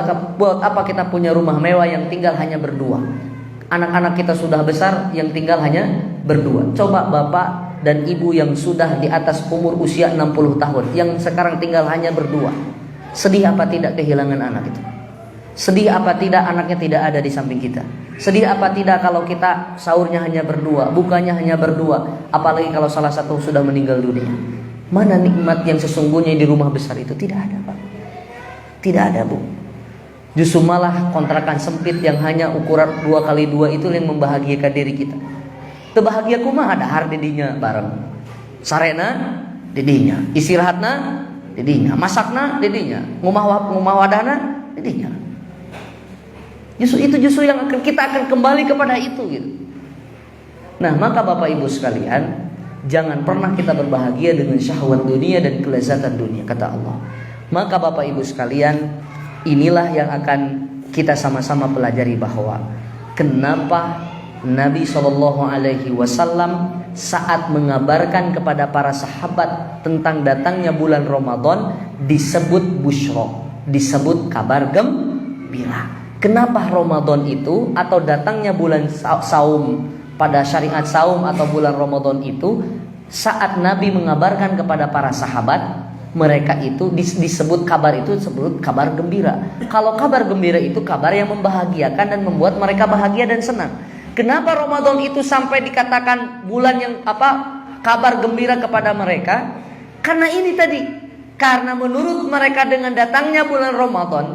apa kita punya rumah mewah yang tinggal hanya berdua? Anak-anak kita sudah besar yang tinggal hanya berdua. Coba bapak dan ibu yang sudah di atas umur usia 60 tahun yang sekarang tinggal hanya berdua. Sedih apa tidak kehilangan anak itu? Sedih apa tidak anaknya tidak ada di samping kita? Sedih apa tidak kalau kita sahurnya hanya berdua, bukanya hanya berdua, apalagi kalau salah satu sudah meninggal dunia? Mana nikmat yang sesungguhnya di rumah besar itu? Tidak ada Pak. Tidak ada Bu. Justru malah kontrakan sempit yang hanya ukuran 2x2 itu yang membahagiakan diri kita. Terbahagia kumaha dahar didinya bareng. Sarena didinya, istirahatna didinya, masakna didinya, ngumah wadahna didinya. Justru yang kita akan kembali kepada itu gitu. Nah, maka Bapak Ibu sekalian, jangan pernah kita berbahagia dengan syahwat dunia dan kelezatan dunia, kata Allah. Maka Bapak Ibu sekalian, inilah yang akan kita sama-sama pelajari bahwa kenapa Nabi SAW saat mengabarkan kepada para sahabat tentang datangnya bulan Ramadan disebut busyra, disebut kabar gembira. Kenapa Ramadan itu atau datangnya bulan saum pada syariat saum atau bulan Ramadan itu saat Nabi mengabarkan kepada para sahabat, mereka itu disebut kabar itu disebut kabar gembira. Kalau kabar gembira itu kabar yang membahagiakan dan membuat mereka bahagia dan senang. Kenapa Ramadan itu sampai dikatakan bulan yang kabar gembira kepada mereka? Karena ini tadi, karena menurut mereka dengan datangnya bulan Ramadan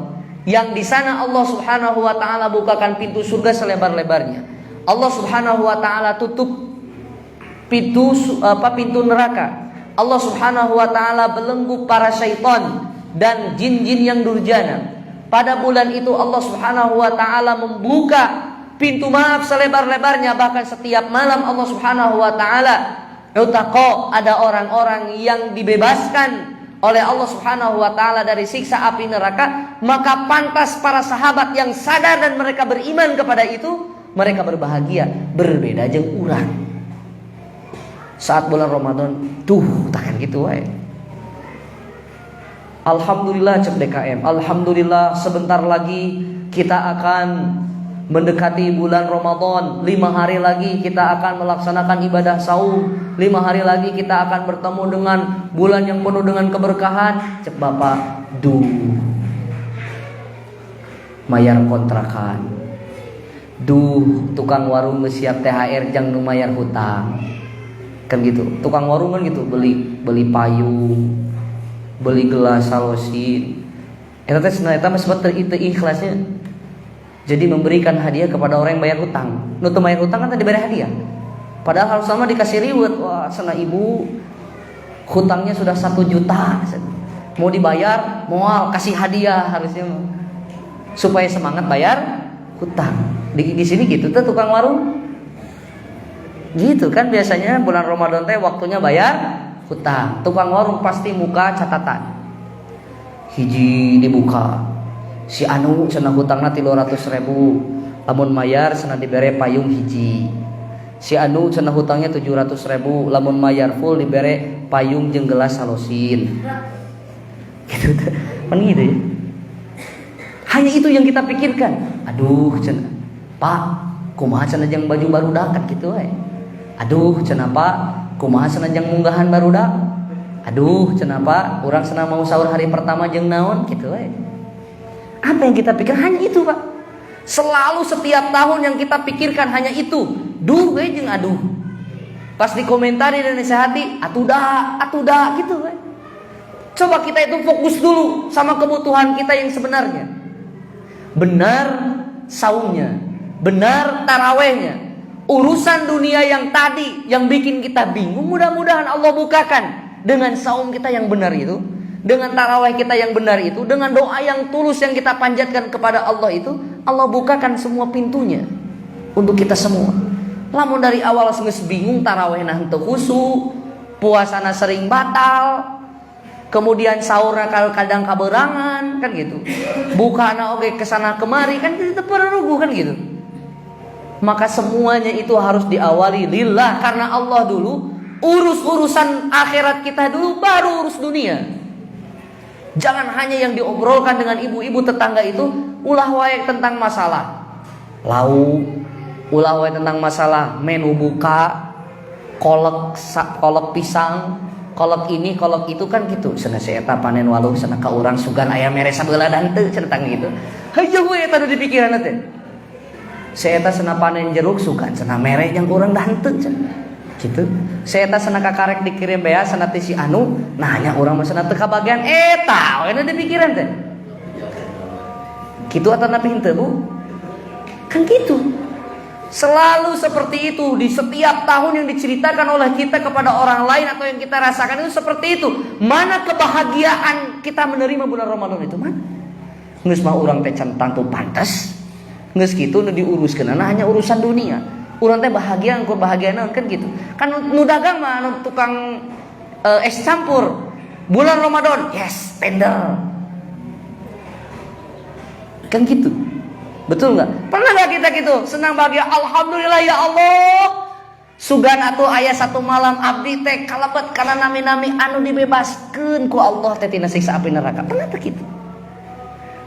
yang di sana Allah Subhanahu wa taala bukakan pintu surga selebar-lebarnya. Allah Subhanahu wa taala tutup pintu neraka. Allah Subhanahu wa taala belenggu para syaitan dan jin-jin yang durjana. Pada bulan itu Allah Subhanahu wa taala membuka pintu maaf selebar-lebarnya, bahkan setiap malam Allah Subhanahu wa taala ada orang-orang yang dibebaskan oleh Allah Subhanahu wa taala dari siksa api neraka. Maka pantas para sahabat yang sadar dan mereka beriman kepada itu, mereka berbahagia, berbeda jeung urang. Saat bulan Ramadan tuh takkan gitu wae. Alhamdulillah cek DKM. Alhamdulillah sebentar lagi kita akan mendekati bulan Ramadan. 5 hari lagi kita akan melaksanakan ibadah saum. 5 hari lagi kita akan bertemu dengan bulan yang penuh dengan keberkahan. Cek Bapak, mayar kontrakan. Tukang warung siap THR jang nu mayar hutang. Kan gitu. Tukang warung kan gitu, beli payung, beli gelas salosin. Eta teh sebenarnya mah sebab itu ikhlasnya. Jadi memberikan hadiah kepada orang yang bayar hutang. Nu teu bayar hutang kan tadi diberi hadiah. Padahal harus sama dikasih reward. Wah, sana ibu hutangnya sudah 1 juta. Mau dibayar, moal kasih hadiah harusnya supaya semangat bayar hutang. Di sini gitu tuh tukang warung. Gitu kan biasanya bulan Ramadan teh waktunya bayar hutang. Tukang warung pasti muka catatan. Hiji dibuka. Si anu cenah hutangna 300.000, lamun mayar cenah dibere payung hiji. Si anu cenah hutangnya 700.000, lamun mayar full dibere payung jeung gelas salosin. Gitu teh. Kan gitu ya. Hanya itu yang kita pikirkan. Aduh cenah, Pak, kumaha cenah jeung baju barudak kan gitu we. Aduh cenah Pak, kumaha cenah jeung munggahan barudak. Aduh cenah Pak, urang cenah mau sahur hari pertama jeung naon gitu we. Apa yang kita pikir hanya itu, Pak. Selalu setiap tahun yang kita pikirkan hanya itu. Duh we jeung aduh. Pas dikomentari dan disehati, atuh da gitu we. Coba kita itu fokus dulu sama kebutuhan kita yang sebenarnya. Benar saumnya, benar tarawehnya. Urusan dunia yang tadi yang bikin kita bingung, mudah-mudahan Allah bukakan dengan saum kita yang benar itu. Dengan tarawih kita yang benar itu, dengan doa yang tulus yang kita panjatkan kepada Allah itu, Allah bukakan semua pintunya untuk kita semua. Lamun dari awal geus bingung tarawihna henteu khusyuk, puasana sering batal, kemudian sahurna kadang kaberangan kan gitu. Bukana oge kesana kemari kan itu pererugu kan gitu. Maka semuanya itu harus diawali lillah, karena Allah dulu, urus urusan akhirat kita dulu, baru urus dunia. Jangan hanya yang diobrolkan dengan ibu-ibu tetangga itu ulah wae tentang masalah lauk, ulah wae tentang masalah menu buka, kolek pisang, kolek ini, kolek itu kan gitu. Cenah si eta panen waluh cenah ka urang sugan aya mere sabeula dan teu cenah tang gitu. Hayu we eta di pikiranna teh. Si eta cenah panen jeruk sugan cenah mere jeung urang da henteu cenah. Gitu. Saya eta cenah kakarek dikirim bea cenah ti si anu, nanya urang mah cenah teu kabagian eta, we di pikiran teh. Kitu atau napi henteu, Bu? Kan gitu. Selalu seperti itu di setiap tahun yang diceritakan oleh kita kepada orang lain atau yang kita rasakan itu seperti itu. Mana kebahagiaan kita menerima bulan Ramadan itu, mana? Geus mah urang teh can tantu pantes. Geus kitu nu diuruskeunana hanya urusan dunia. Urang teh bahagia, engko bahagia naon kan gitu. Kan nu dagang mah anu tukang es campur. Bulan Ramadan, yes, tender. Kan gitu. Betul enggak? Pernah enggak kita gitu? Senang bahagia, alhamdulillah ya Allah. Sugan atuh aya satu malam abdi teh kalebet kana nami-nami anu dibebaskeun ku Allah teh tina siksa api neraka. Pernah teh gitu?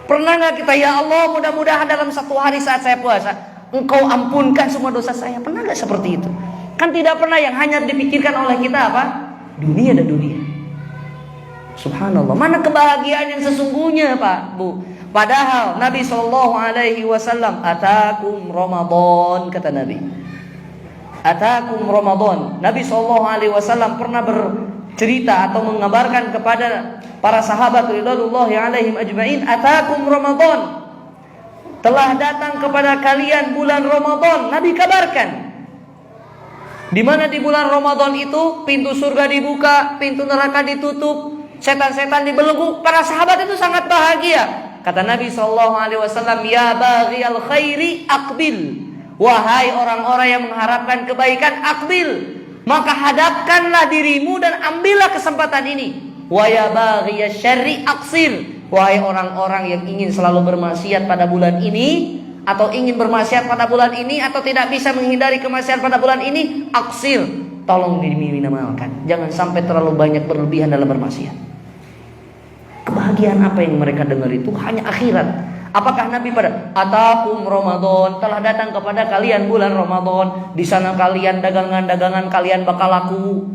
Pernah enggak kita, ya Allah, mudah-mudahan dalam satu hari saat saya puasa Engkau ampunkan semua dosa saya. Pernah gak seperti itu? Kan tidak pernah. Yang hanya dipikirkan oleh kita apa? Dunia dan dunia. Subhanallah. Mana kebahagiaan yang sesungguhnya, Pak, Bu? Padahal Nabi SAW, atakum Ramadan, kata Nabi. Atakum Ramadan. Nabi SAW pernah bercerita atau mengabarkan kepada para sahabat ridwanullahi alaihim ajma'in, atakum Ramadan, telah datang kepada kalian bulan Ramadan. Nabi kabarkan. Di mana di bulan Ramadan itu pintu surga dibuka, pintu neraka ditutup, setan-setan dibelenggu. Para sahabat itu sangat bahagia. Kata Nabi SAW, ya baghiyal khairi aqbil. Wahai orang-orang yang mengharapkan kebaikan, aqbil. Maka hadapkanlah dirimu dan ambillah kesempatan ini. Wa ya baghiyasy syarri aqsir. Wahai orang-orang yang ingin selalu bermaksiat pada bulan ini, atau ingin bermaksiat pada bulan ini, atau tidak bisa menghindari kemaksiatan pada bulan ini, aksir, tolong diminimalkan. Jangan sampai terlalu banyak berlebihan dalam bermaksiat. Kebahagiaan apa yang mereka dengar itu hanya akhirat. Apakah Nabi pada atakum Ramadan, telah datang kepada kalian bulan Ramadan, di sana kalian dagangan-dagangan kalian bakal laku,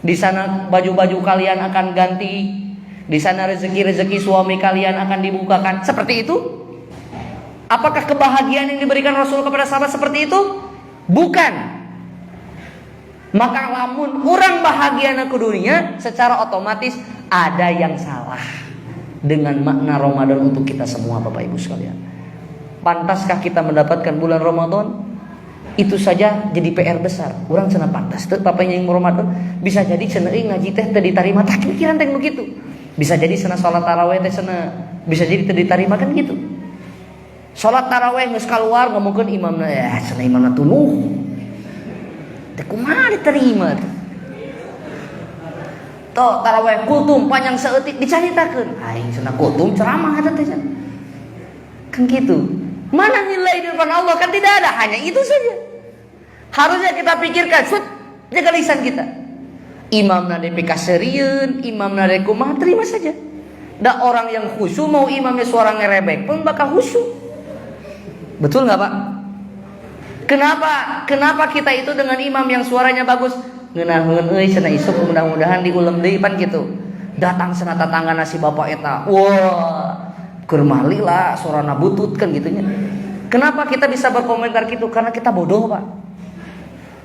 di sana baju-baju kalian akan ganti, di sana rezeki-rezeki suami kalian akan dibukakan. Seperti itu? Apakah kebahagiaan yang diberikan Rasul kepada sahabat seperti itu? Bukan. Maka lamun orang bahagia ke dunia, secara otomatis ada yang salah dengan makna Ramadan untuk kita semua, Bapak Ibu sekalian. Pantaskah kita mendapatkan bulan Ramadan? Itu saja jadi PR besar. Orang cenah pantas teu papanya yang Ramadan, bisa jadi cenah ngaji teh teu ditarima tah pikiran teh begitu. Bisa jadi cenah salat tarawih teh cenah bisa jadi teu ditarima kan gitu. Salat tarawih geus kaluar ngomongkeun imamna cenah imamna tunuh. Teh kumaha diterima teh. Toh tarawih kultum panjang seeutik dicaritakeun. Aing cenah kultum ceramah eta teh. Kan gitu. Mana nilai di depan Allah? Kan tidak ada, hanya itu saja. Harusnya kita pikirkan, jaga lisan kita. Imam nade pikaserian, imam nade kumaha, terima saja. Da orang yang khusyuk mau imamnya suara ngerebek pun bakal khusyuk. Betul nggak Pak? Kenapa kita itu dengan imam yang suaranya bagus? Ngeunaheun euy cenah isuk mudah-mudahan diulem deui pan gitu. Datang cenah tatangga si bapak eta. Wah, keur malila suarana butut kan gitunya. Kenapa kita bisa berkomentar gitu? Karena kita bodoh, Pak.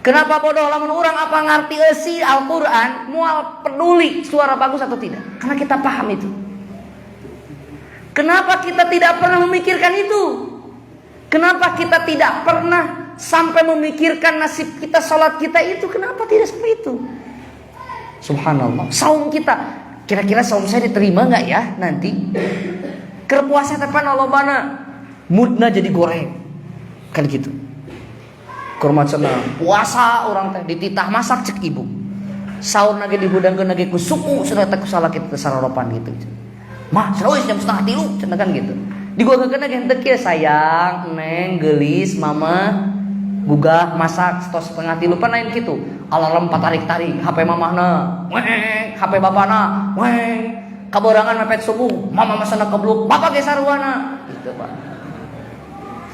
Kenapa bodoh? Lamun orang apa ngarti eusi Al-Qur'an, moal peduli suara bagus atau tidak? Karena kita paham itu. Kenapa kita tidak pernah memikirkan itu? Kenapa kita tidak pernah sampai memikirkan nasib kita, salat kita itu? Kenapa tidak seperti itu? Subhanallah. Saum kita, kira-kira saum saya diterima nggak ya nanti? Keur puasa teh pan lobana moodna jadi goreng. Kan gitu. Kurma cenah puasa orang teh dititah masak cek ibu. Saur nage dihudangkeun nage ku suku cenah teh ku salaki teh sararopan gitu. Mah, saeuis jam 2:30 cenah kan gitu. Digugakeun nage henteu kieu sayang, neng, geulis, mama, gugah masak tos 2:30 pan lain kitu. Alarm patarik-tarik, HP mamahna, weng, HP bapana, weng. Kaborangan mepet subuh, mama masana kebluk, bapak ge sarwana. Gitu, Pak.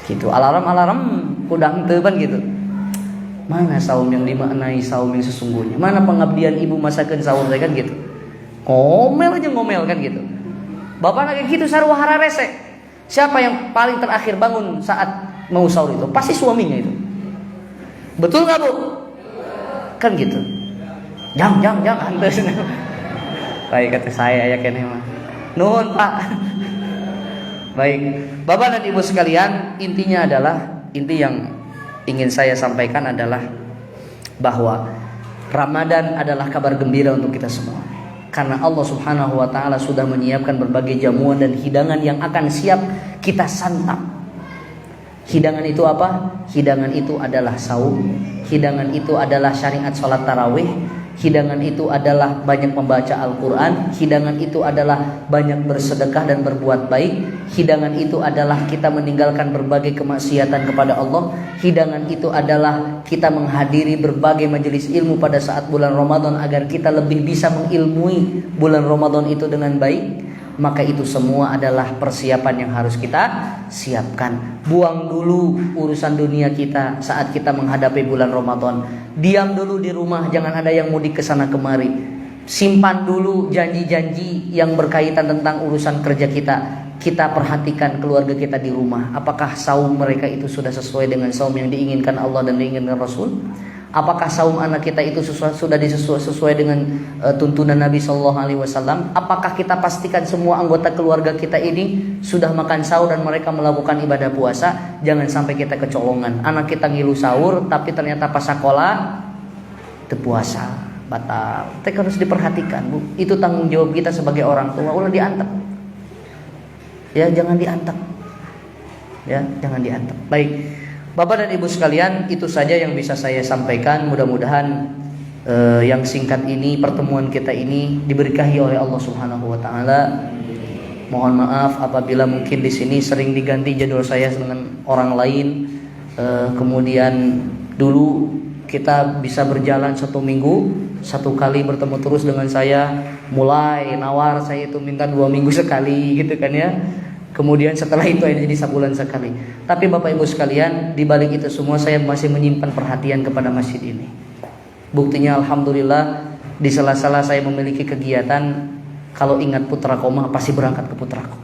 Gitu, alarm kudang teu ban gitu. Mana saum yang dimaknai saum yang sesungguhnya? Mana pengabdian ibu masakeun sahur teh kan gitu. Ngomel aja ngomel kan gitu. Bapak lagi gitu sarua hararese. Siapa yang paling terakhir bangun saat mau sahur itu? Pasti suaminya itu. Betul enggak, Bu? Kan gitu. Jang antes. Baik kata saya ya kene mah. Nuhun Pak. Baik, Bapak dan Ibu sekalian, inti yang ingin saya sampaikan adalah bahwa Ramadan adalah kabar gembira untuk kita semua. Karena Allah Subhanahu wa taala sudah menyiapkan berbagai jamuan dan hidangan yang akan siap kita santap. Hidangan itu apa? Hidangan itu adalah saum. Hidangan itu adalah syariat salat tarawih. Hidangan itu adalah banyak membaca Al-Quran. Hidangan itu adalah banyak bersedekah dan berbuat baik. Hidangan itu adalah kita meninggalkan berbagai kemaksiatan kepada Allah. Hidangan itu adalah kita menghadiri berbagai majelis ilmu pada saat bulan Ramadan agar kita lebih bisa mengilmui bulan Ramadan itu dengan baik. Maka itu semua adalah persiapan yang harus kita siapkan. Buang dulu urusan dunia kita saat kita menghadapi bulan Ramadan. Diam dulu di rumah, jangan ada yang mudik ke sana kemari. Simpan dulu janji-janji yang berkaitan tentang urusan kerja kita. Kita perhatikan keluarga kita di rumah. Apakah saum mereka itu sudah sesuai dengan saum yang diinginkan Allah dan diinginkan Rasul? Apakah saum anak kita itu sudah sesuai dengan tuntunan Nabi Sallallahu Alaihi Wasallam? Apakah kita pastikan semua anggota keluarga kita ini sudah makan sahur dan mereka melakukan ibadah puasa? Jangan sampai kita kecolongan. Anak kita ngilu sahur tapi ternyata pas sekolah puasa batal. Itu harus diperhatikan, Bu. Itu tanggung jawab kita sebagai orang tua. Ulah diantep. Ya, jangan diantep. Ya, jangan diantep. Baik. Bapak dan Ibu sekalian, itu saja yang bisa saya sampaikan. Mudah-mudahan yang singkat ini, pertemuan kita ini diberkahi oleh Allah Subhanahu wa taala. Mohon maaf apabila mungkin di sini sering diganti jadwal saya dengan orang lain. Kemudian dulu kita bisa berjalan 1 minggu, 1 kali bertemu terus dengan saya. Mulai nawar saya itu minta 2 minggu sekali gitu kan ya. Kemudian setelah itu hanya jadi sebulan sekali. Tapi Bapak Ibu sekalian, di balik itu semua saya masih menyimpan perhatian kepada masjid ini. Buktinya alhamdulillah, di sela-sela saya memiliki kegiatan, kalau ingat Putra Koma pasti berangkat ke Putra Koma.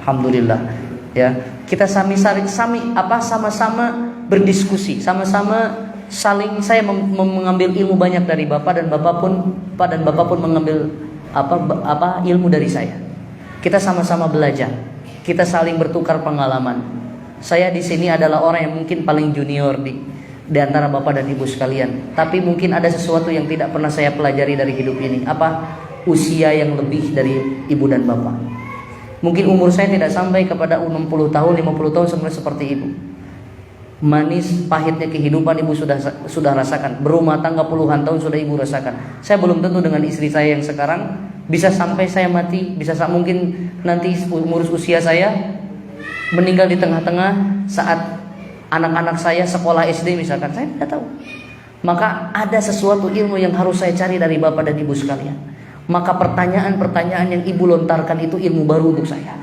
Alhamdulillah. Ya, kita sama-sama berdiskusi, sama-sama saling, saya mengambil ilmu banyak dari Bapak dan Bapak pun mengambil ilmu dari saya. Kita sama-sama belajar, kita saling bertukar pengalaman. Saya di sini adalah orang yang mungkin paling junior di antara Bapak dan Ibu sekalian. Tapi mungkin ada sesuatu yang tidak pernah saya pelajari dari hidup ini. Apa? Usia yang lebih dari Ibu dan Bapak. Mungkin umur saya tidak sampai kepada 60 tahun, 50 tahun seperti Ibu. Manis pahitnya kehidupan Ibu sudah rasakan. Berumah tangga puluhan tahun sudah Ibu rasakan. Saya belum tentu dengan istri saya yang sekarang bisa sampai saya mati, mungkin nanti umur usia saya meninggal di tengah-tengah saat anak-anak saya sekolah SD misalkan, saya tidak tahu. Maka ada sesuatu ilmu yang harus saya cari dari Bapak dan Ibu sekalian. Maka pertanyaan-pertanyaan yang Ibu lontarkan itu ilmu baru untuk saya.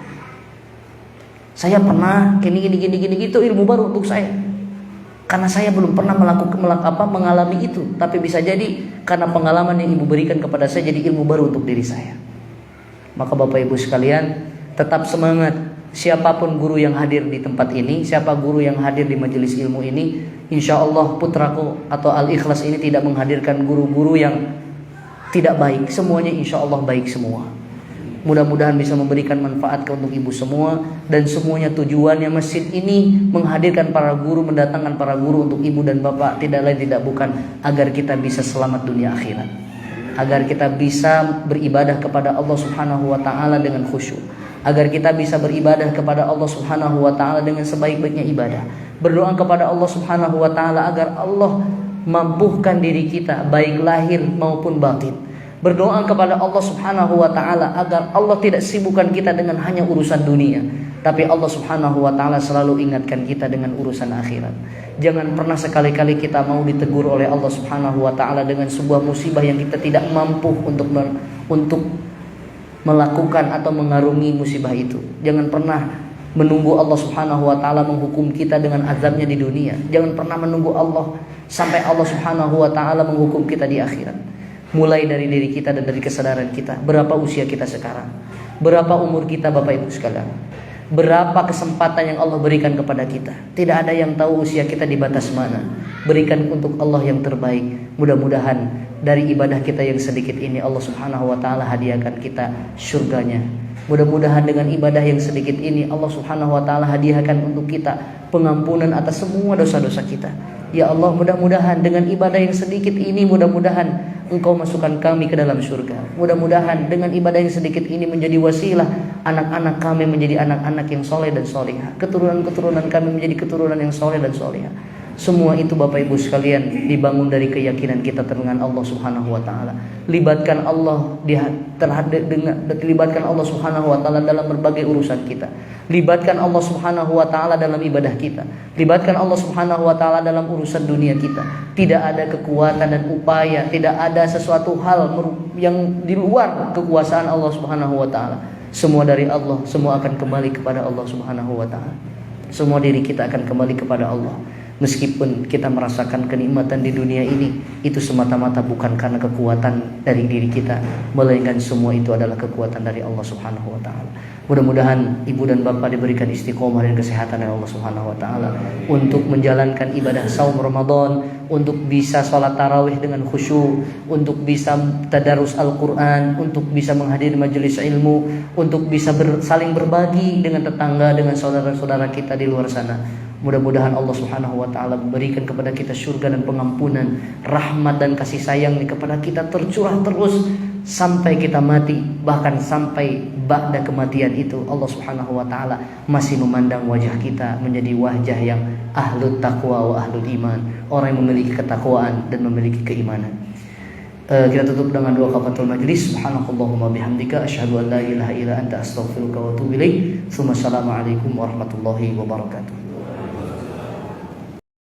Saya pernah gini itu ilmu baru untuk saya. Karena saya belum pernah mengalami itu. Tapi bisa jadi karena pengalaman yang Ibu berikan kepada saya jadi ilmu baru untuk diri saya. Maka Bapak Ibu sekalian, tetap semangat. Siapapun guru yang hadir di tempat ini, siapa guru yang hadir di majelis ilmu ini, insya Allah Putraku atau Al-Ikhlas ini tidak menghadirkan guru-guru yang tidak baik. Semuanya insya Allah baik semua. Mudah-mudahan bisa memberikan manfaat untuk Ibu semua. Dan semuanya tujuannya masjid ini menghadirkan para guru, mendatangkan para guru untuk Ibu dan Bapak, tidak lain tidak bukan agar kita bisa selamat dunia akhirat, agar kita bisa beribadah kepada Allah Subhanahu wa taala dengan khusyuk, agar kita bisa beribadah kepada Allah Subhanahu wa taala dengan sebaik-baiknya ibadah. Berdoa kepada Allah Subhanahu wa taala agar Allah mampukan diri kita baik lahir maupun batin. Berdoa kepada Allah Subhanahu wa taala agar Allah tidak sibukkan kita dengan hanya urusan dunia, tapi Allah Subhanahu wa taala selalu ingatkan kita dengan urusan akhirat. Jangan pernah sekali-kali kita mau ditegur oleh Allah Subhanahu wa taala dengan sebuah musibah yang kita tidak mampu untuk melakukan atau mengarungi musibah itu. Jangan pernah menunggu Allah Subhanahu wa taala menghukum kita dengan azabnya di dunia. Jangan pernah menunggu Allah sampai Allah Subhanahu wa taala menghukum kita di akhirat. Mulai dari diri kita dan dari kesadaran kita. Berapa usia kita sekarang? Berapa umur kita Bapak Ibu sekalian? Berapa kesempatan yang Allah berikan kepada kita? Tidak ada yang tahu usia kita di batas mana. Berikan untuk Allah yang terbaik. Mudah-mudahan dari ibadah kita yang sedikit ini Allah Subhanahu wa taala hadiahkan kita surganya. Mudah-mudahan dengan ibadah yang sedikit ini Allah Subhanahu wa taala hadiahkan untuk kita pengampunan atas semua dosa-dosa kita. Ya Allah, mudah-mudahan dengan ibadah yang sedikit ini, mudah-mudahan Engkau masukkan kami ke dalam surga. Mudah-mudahan dengan ibadah yang sedikit ini menjadi wasilah anak-anak kami menjadi anak-anak yang soleh dan solehah, keturunan-keturunan kami menjadi keturunan yang soleh dan solehah. Semua itu Bapak Ibu sekalian dibangun dari keyakinan kita dengan Allah Subhanahu wa taala. Libatkan Allah libatkan Allah Subhanahu wa taala dalam berbagai urusan kita. Libatkan Allah Subhanahu wa taala dalam ibadah kita. Libatkan Allah Subhanahu wa taala dalam urusan dunia kita. Tidak ada kekuatan dan upaya, tidak ada sesuatu hal yang di luar kekuasaan Allah Subhanahu wa taala. Semua dari Allah, semua akan kembali kepada Allah Subhanahu wa taala. Semua diri kita akan kembali kepada Allah. Meskipun kita merasakan kenikmatan di dunia ini, itu semata-mata bukan karena kekuatan dari diri kita, melainkan semua itu adalah kekuatan dari Allah Subhanahu wa taala. Mudah-mudahan Ibu dan Bapak diberikan istiqomah dan kesehatan dari Allah Subhanahu wa taala untuk menjalankan ibadah saum Ramadan, untuk bisa sholat tarawih dengan khusyuk, untuk bisa tadarus Al-Quran, untuk bisa menghadiri majelis ilmu, untuk bisa saling berbagi dengan tetangga, dengan saudara-saudara kita di luar sana. Mudah-mudahan Allah Subhanahu wa taala memberikan kepada kita surga dan pengampunan, rahmat dan kasih sayang kepada kita tercurah terus sampai kita mati, bahkan sampai ba'da kematian itu Allah Subhanahu wa taala masih memandang wajah kita menjadi wajah yang ahlut taqwa wa ahlul iman, orang yang memiliki ketakwaan dan memiliki keimanan. Kita tutup dengan doa kafaratul majlis. Subhanakallahumma bihamdika asyhadu an la ilaha illa anta astaghfiruka wa atubu ilaik. Assalamualaikum warahmatullahi wabarakatuh.